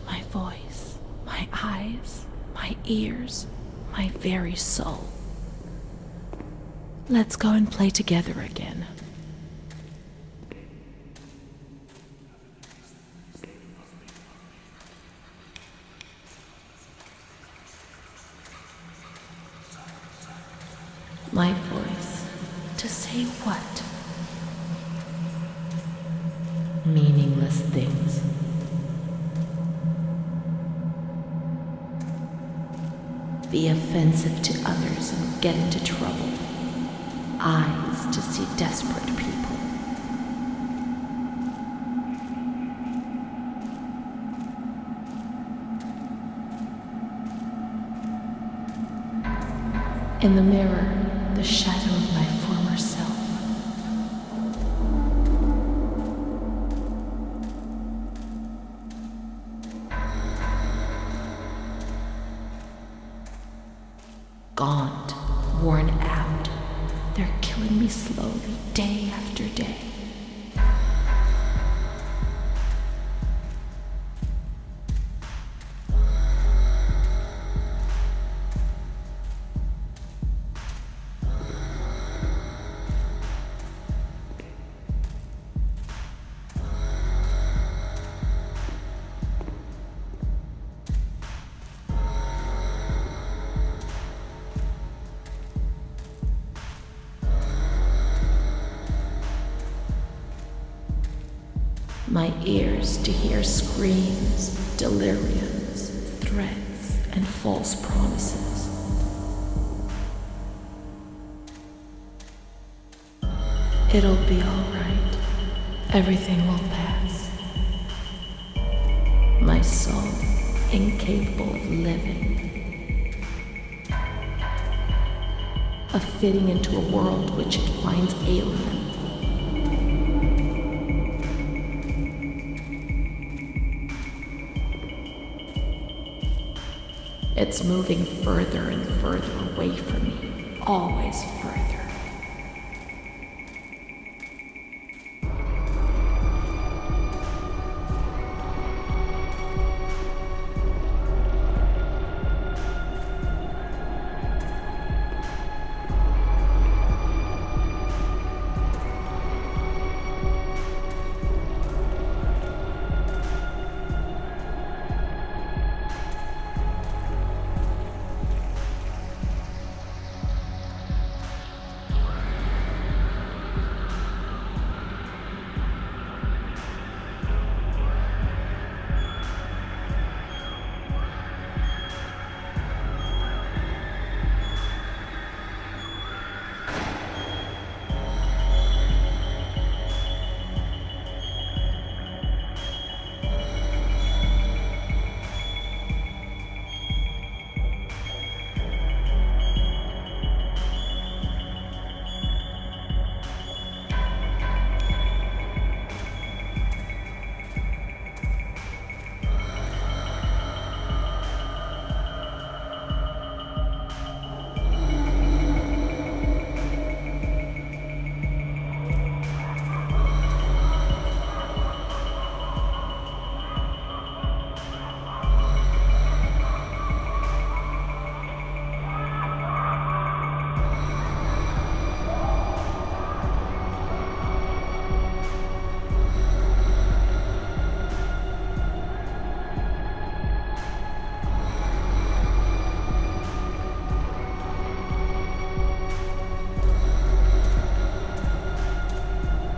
my voice, my eyes, my ears, my very soul. Let's go and play together again. My voice, to say what? Meaningless things. Be offensive to others and get into trouble. Eyes to see desperate people. In the mirror, the shadow of my former self. Gaunt, worn out, they're killing me slowly, day after day. My ears to hear screams, deliriums, threats, and false promises. It'll be all right. Everything will pass. My soul, incapable of living, of fitting into a world which it finds alien. It's moving further and further away from me, always further.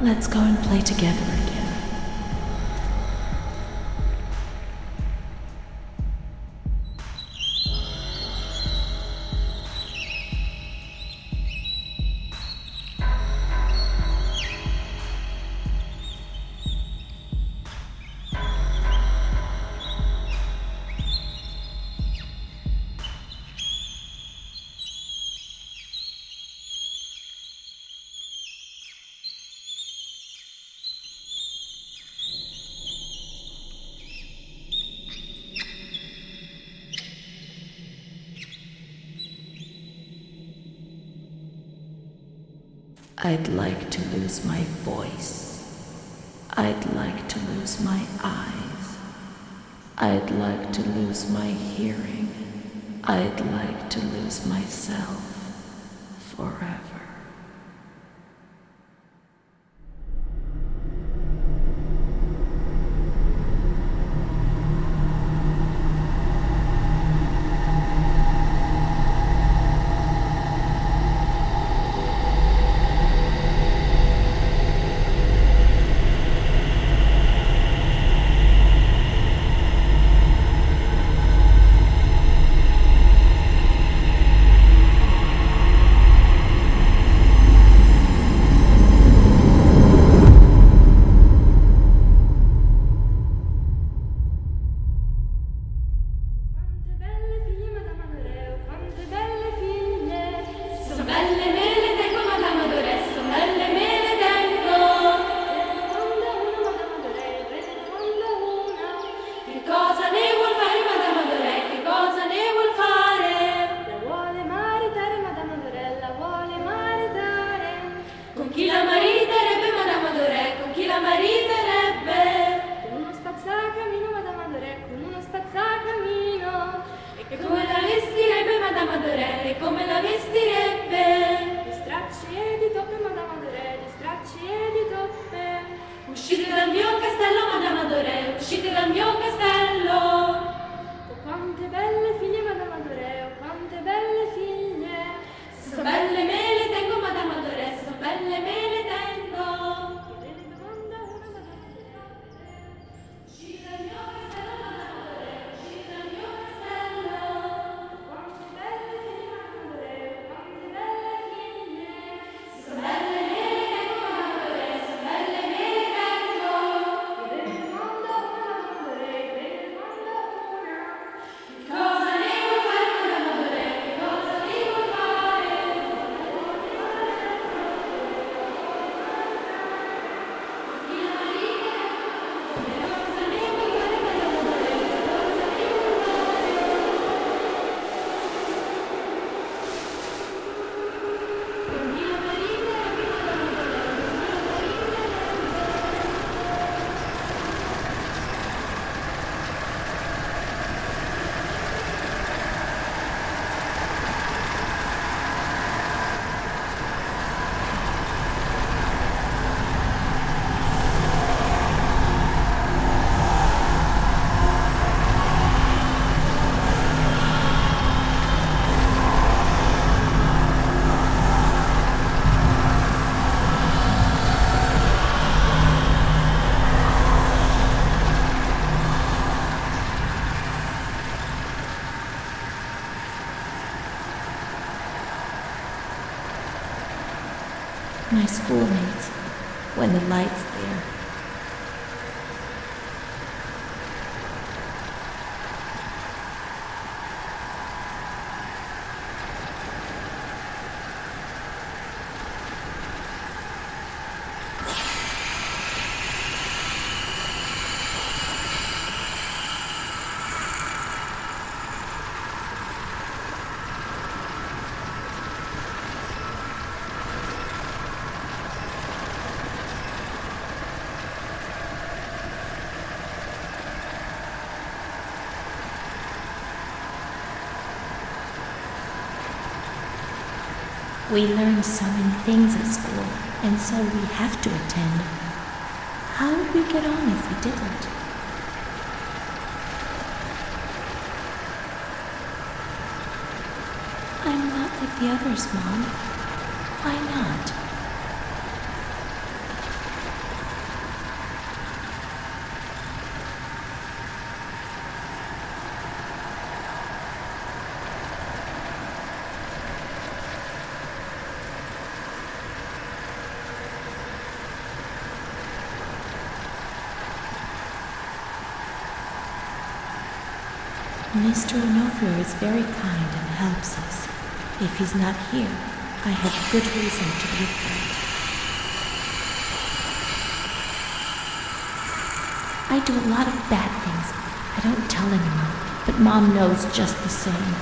Let's go and play together again. I'd like to lose my voice. I'd like to lose my eyes. I'd like to lose my hearing. I'd like to lose myself forever. My schoolmates, when the light's there. We learn so many things at school, and so we have to attend. How would we get on if we didn't? I'm not like the others, Mom. Why not? Mr. Onofrio is very kind and helps us. If he's not here, I have good reason to be afraid. I do a lot of bad things. I don't tell anyone, but Mom knows just the same.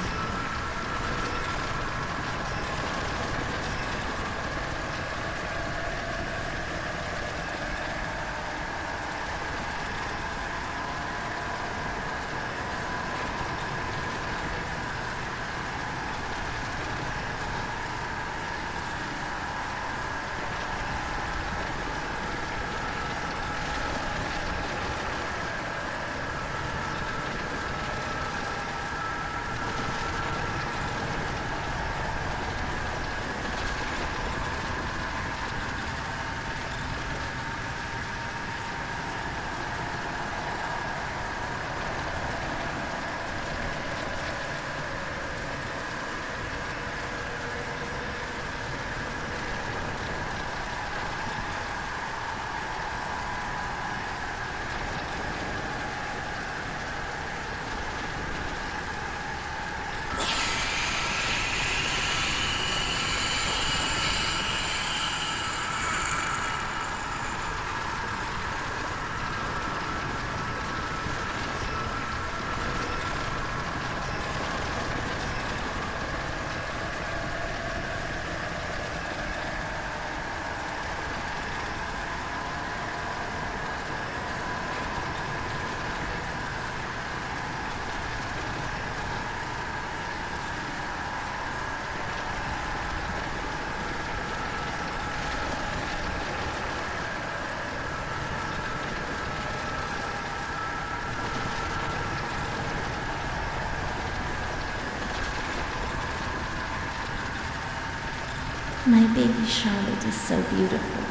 My baby Charlotte is so beautiful,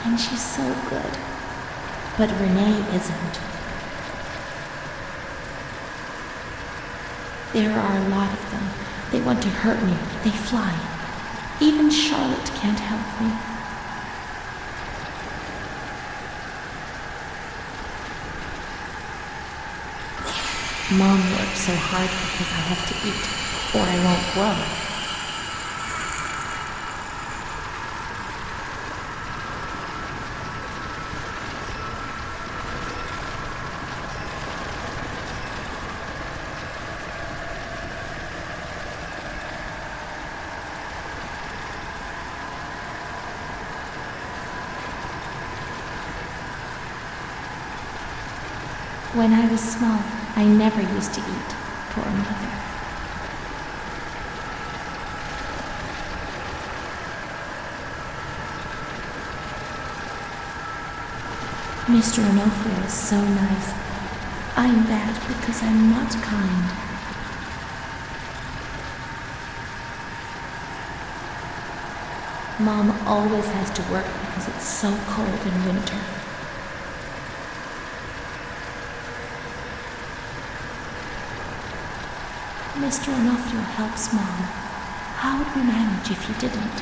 and she's so good. But Renée isn't. There are a lot of them. They want to hurt me. They fly. Even Charlotte can't help me. Mom works so hard because I have to eat, or I won't grow. When I was small, I never used to eat. Poor mother. Mr. Onofrio is so nice. I'm bad because I'm not kind. Mom always has to work because it's so cold in winter. Mr. Onofrio helps Mom. How would we manage if he didn't?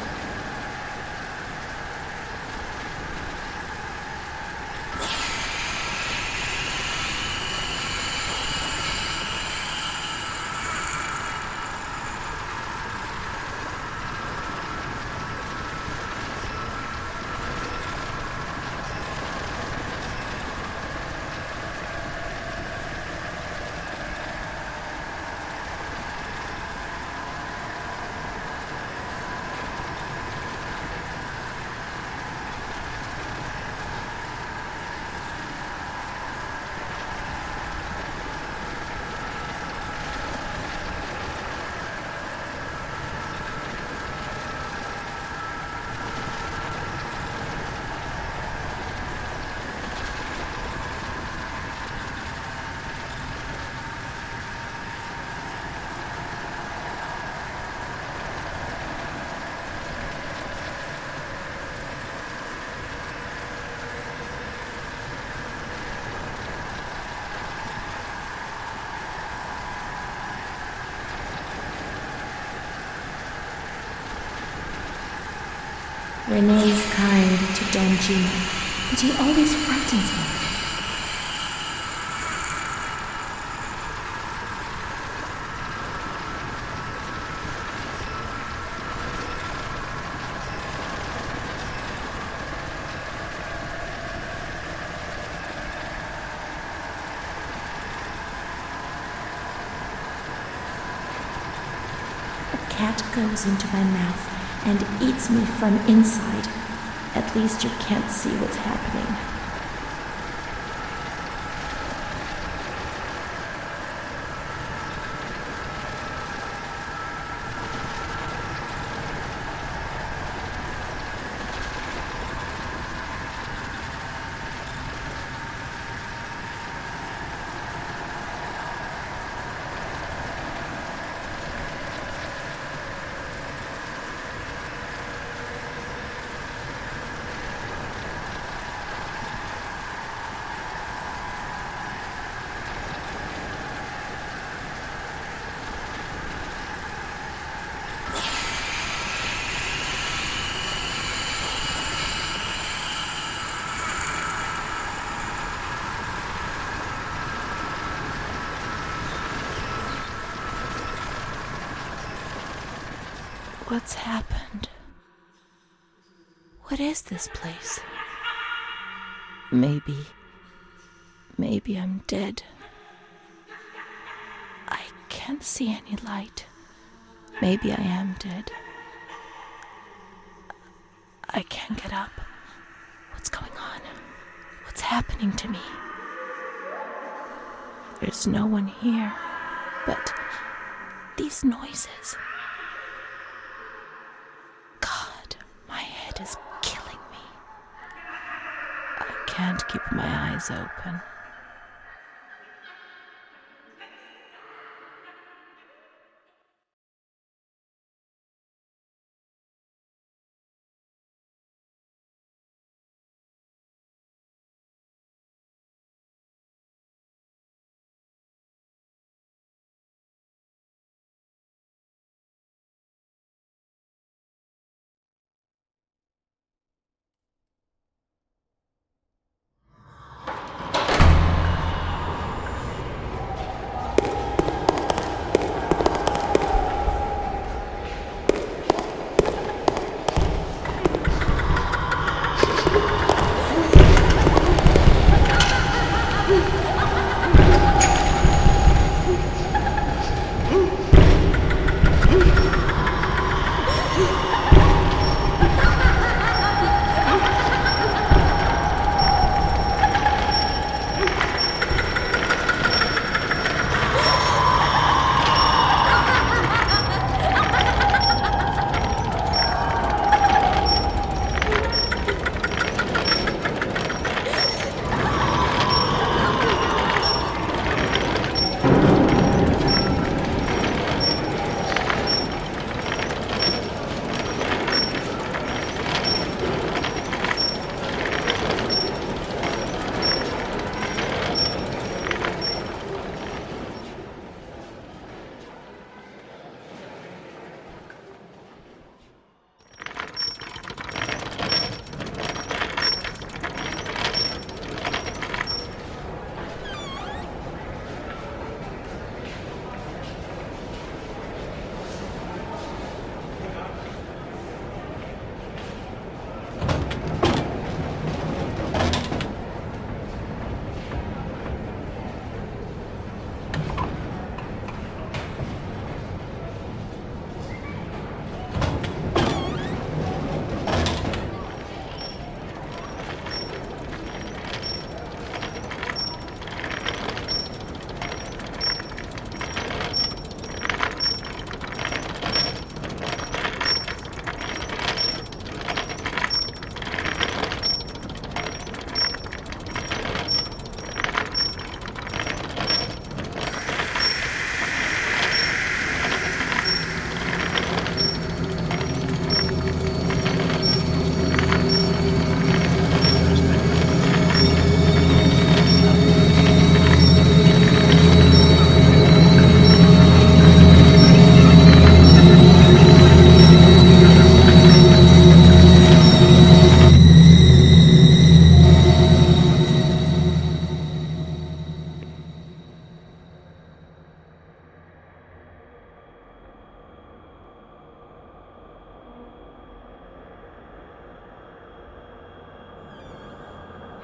Renée is kind to Don Gino, but he always frightens me. cat goes into my mouth and eats me from inside, at least you can't see what's happening. What's happened? What is this place? Maybe I'm dead. I can't see any light. Maybe I am dead. I can't get up. What's going on? What's happening to me? There's no one here, but these noises. My head is killing me. I can't keep my eyes open.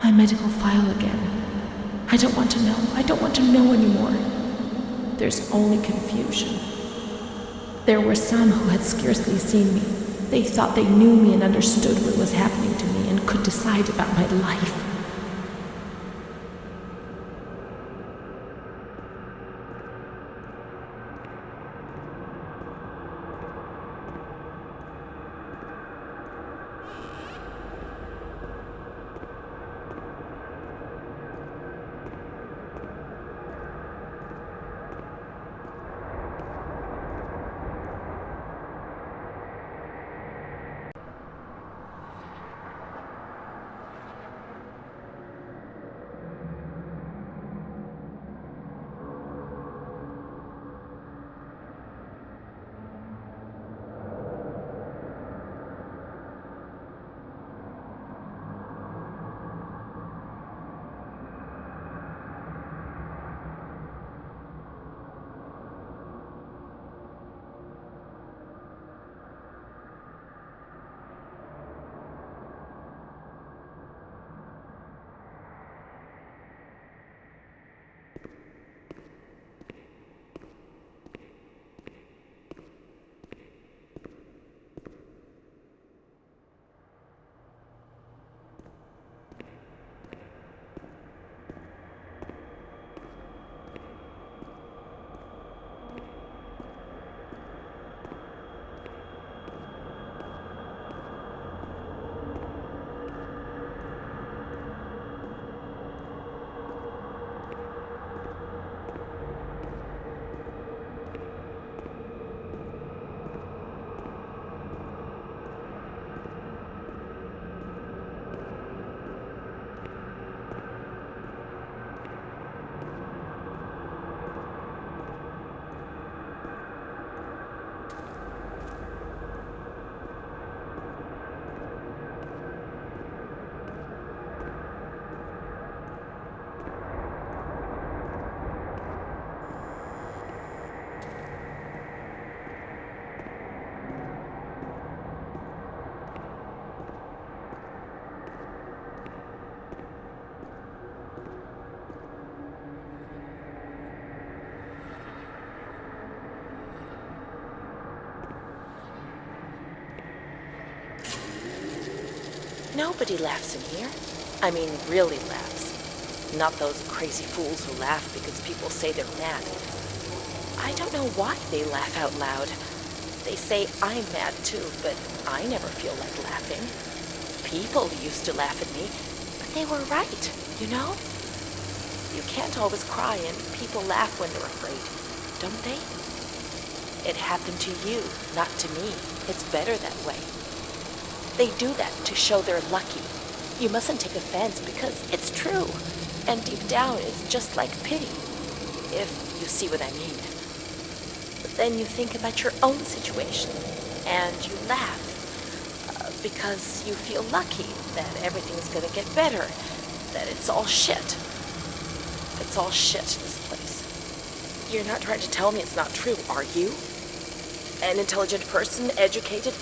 My medical file again. I don't want to know. I don't want to know anymore. There's only confusion. There were some who had scarcely seen me. They thought they knew me and understood what was happening to me and could decide about my life. Nobody laughs in here. I mean, really laughs. Not those crazy fools who laugh because people say they're mad. I don't know why they laugh out loud. They say I'm mad too, but I never feel like laughing. People used to laugh at me, but they were right, you know? You can't always cry and people laugh when they're afraid, don't they? It happened to you, not to me. It's better that way. They do that to show they're lucky. You mustn't take offense because it's true. And deep down, it's just like pity, if you see what I mean. But then you think about your own situation, and you laugh because you feel lucky that everything's gonna get better, that it's all shit. It's all shit, this place. You're not trying to tell me it's not true, are you? An intelligent person, educated,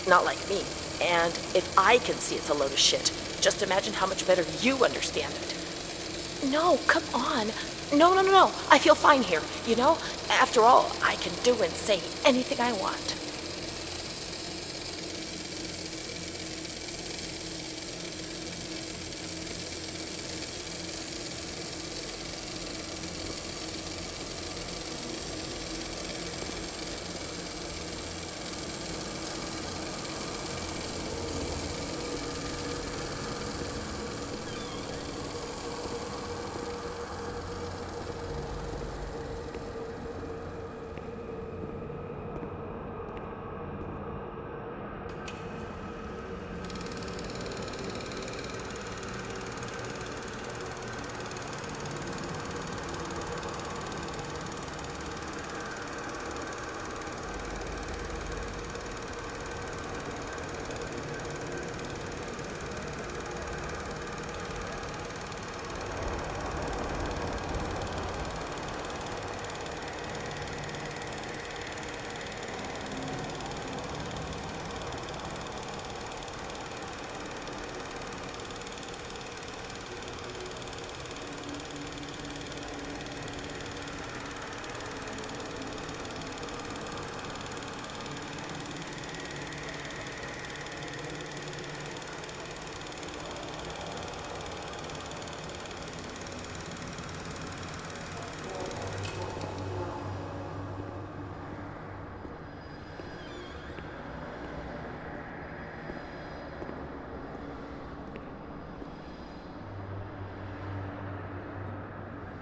not like me. And if I can see it's a load of shit, just imagine how much better you understand it. No, come on. No. I feel fine here, you know? After all, I can do and say anything I want.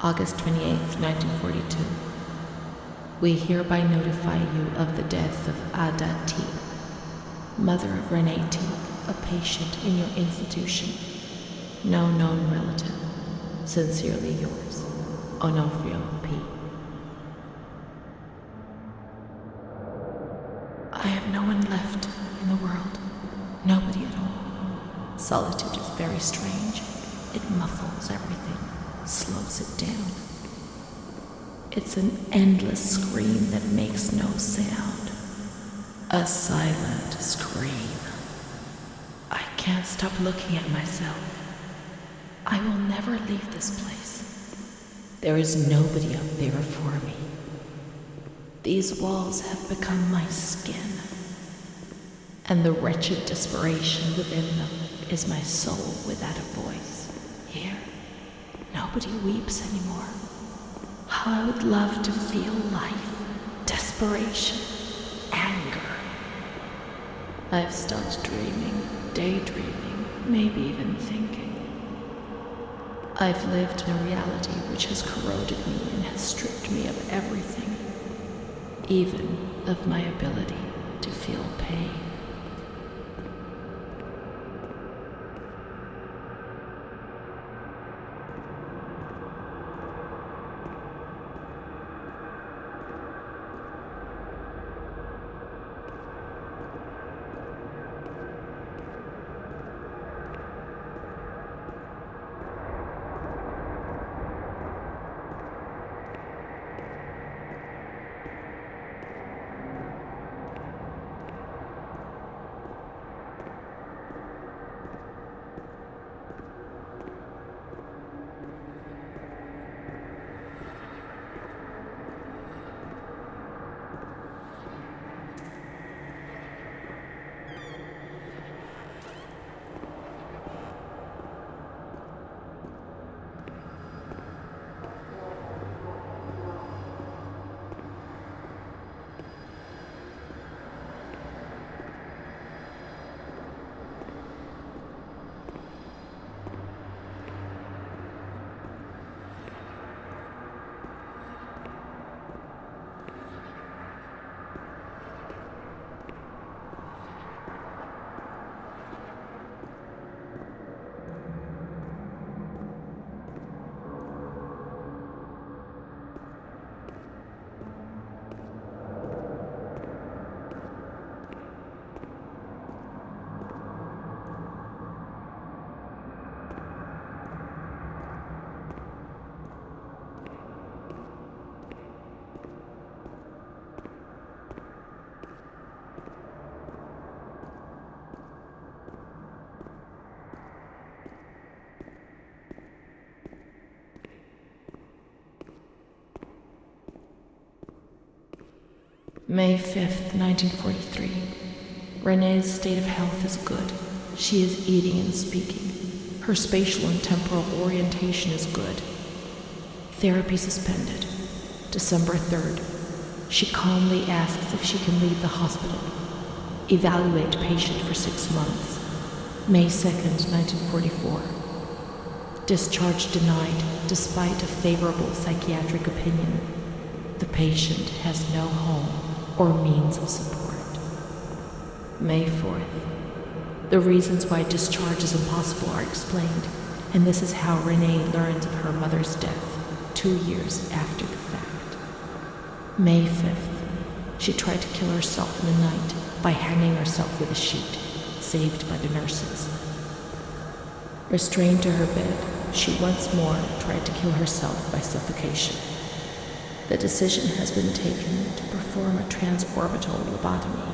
August 28th, 1942. We hereby notify you of the death of Ada T., mother of Renée T., a patient in your institution. No known relative. Sincerely yours, Onofrio P. I have no one left in the world. Nobody at all. Solitude is very strange. It muffles everything, slows it down. It's an endless scream that makes no sound. A silent scream. I can't stop looking at myself. I will never leave this place. There is nobody up there for me. These walls have become my skin, and the wretched desperation within them is my soul without a voice. Here, nobody weeps anymore. How I would love to feel life, desperation, anger. I've stopped dreaming, daydreaming, maybe even thinking. I've lived in a reality which has corroded me and has stripped me of everything, even of my ability to feel pain. May 5th, 1943. Renée's state of health is good. She is eating and speaking. Her spatial and temporal orientation is good. Therapy suspended. December 3rd. She calmly asks if she can leave the hospital. Evaluate patient for 6 months. May 2nd, 1944. Discharge denied despite a favorable psychiatric opinion. The patient has no home or means of support. May 4th. The reasons why discharge is impossible are explained, and this is how Renée learns of her mother's death 2 years after the fact. May 5th. She tried to kill herself in the night by hanging herself with a sheet, saved by the nurses. Restrained to her bed, she once more tried to kill herself by suffocation. The decision has been taken to perform a transorbital lobotomy.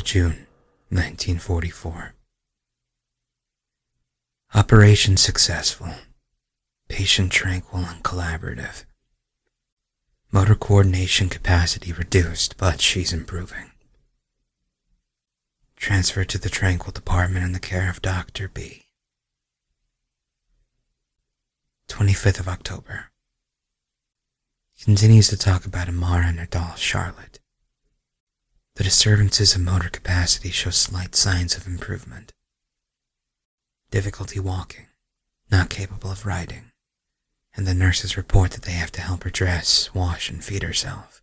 June 1944. Operation successful. Patient tranquil and collaborative. Motor coordination capacity reduced, but she's improving. Transferred to the tranquil department in the care of Dr. B. 25th of October. Continues to talk about Amara and her doll, Charlotte. The disturbances of motor capacity show slight signs of improvement. Difficulty walking, not capable of riding, and the nurses report that they have to help her dress, wash, and feed herself.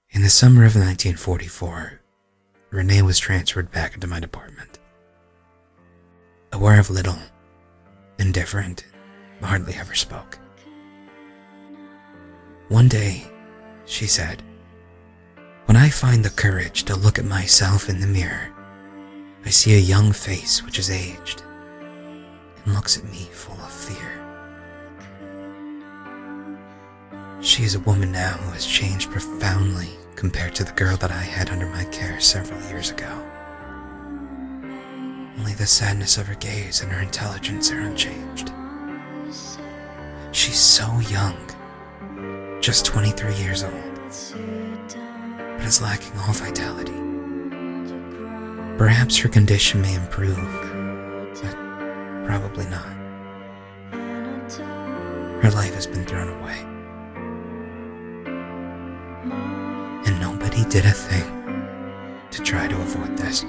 In the summer of 1944, Renée was transferred back into my department. Aware of little, indifferent, hardly ever spoke. One day, she said, "When I find the courage to look at myself in the mirror, I see a young face which is aged and looks at me full of fear." She is a woman now who has changed profoundly compared to the girl that I had under my care several years ago. Only the sadness of her gaze and her intelligence are unchanged. She's so young, just 23 years old, but is lacking all vitality. Perhaps her condition may improve, but probably not. Her life has been thrown away, and nobody did a thing to try to avoid this.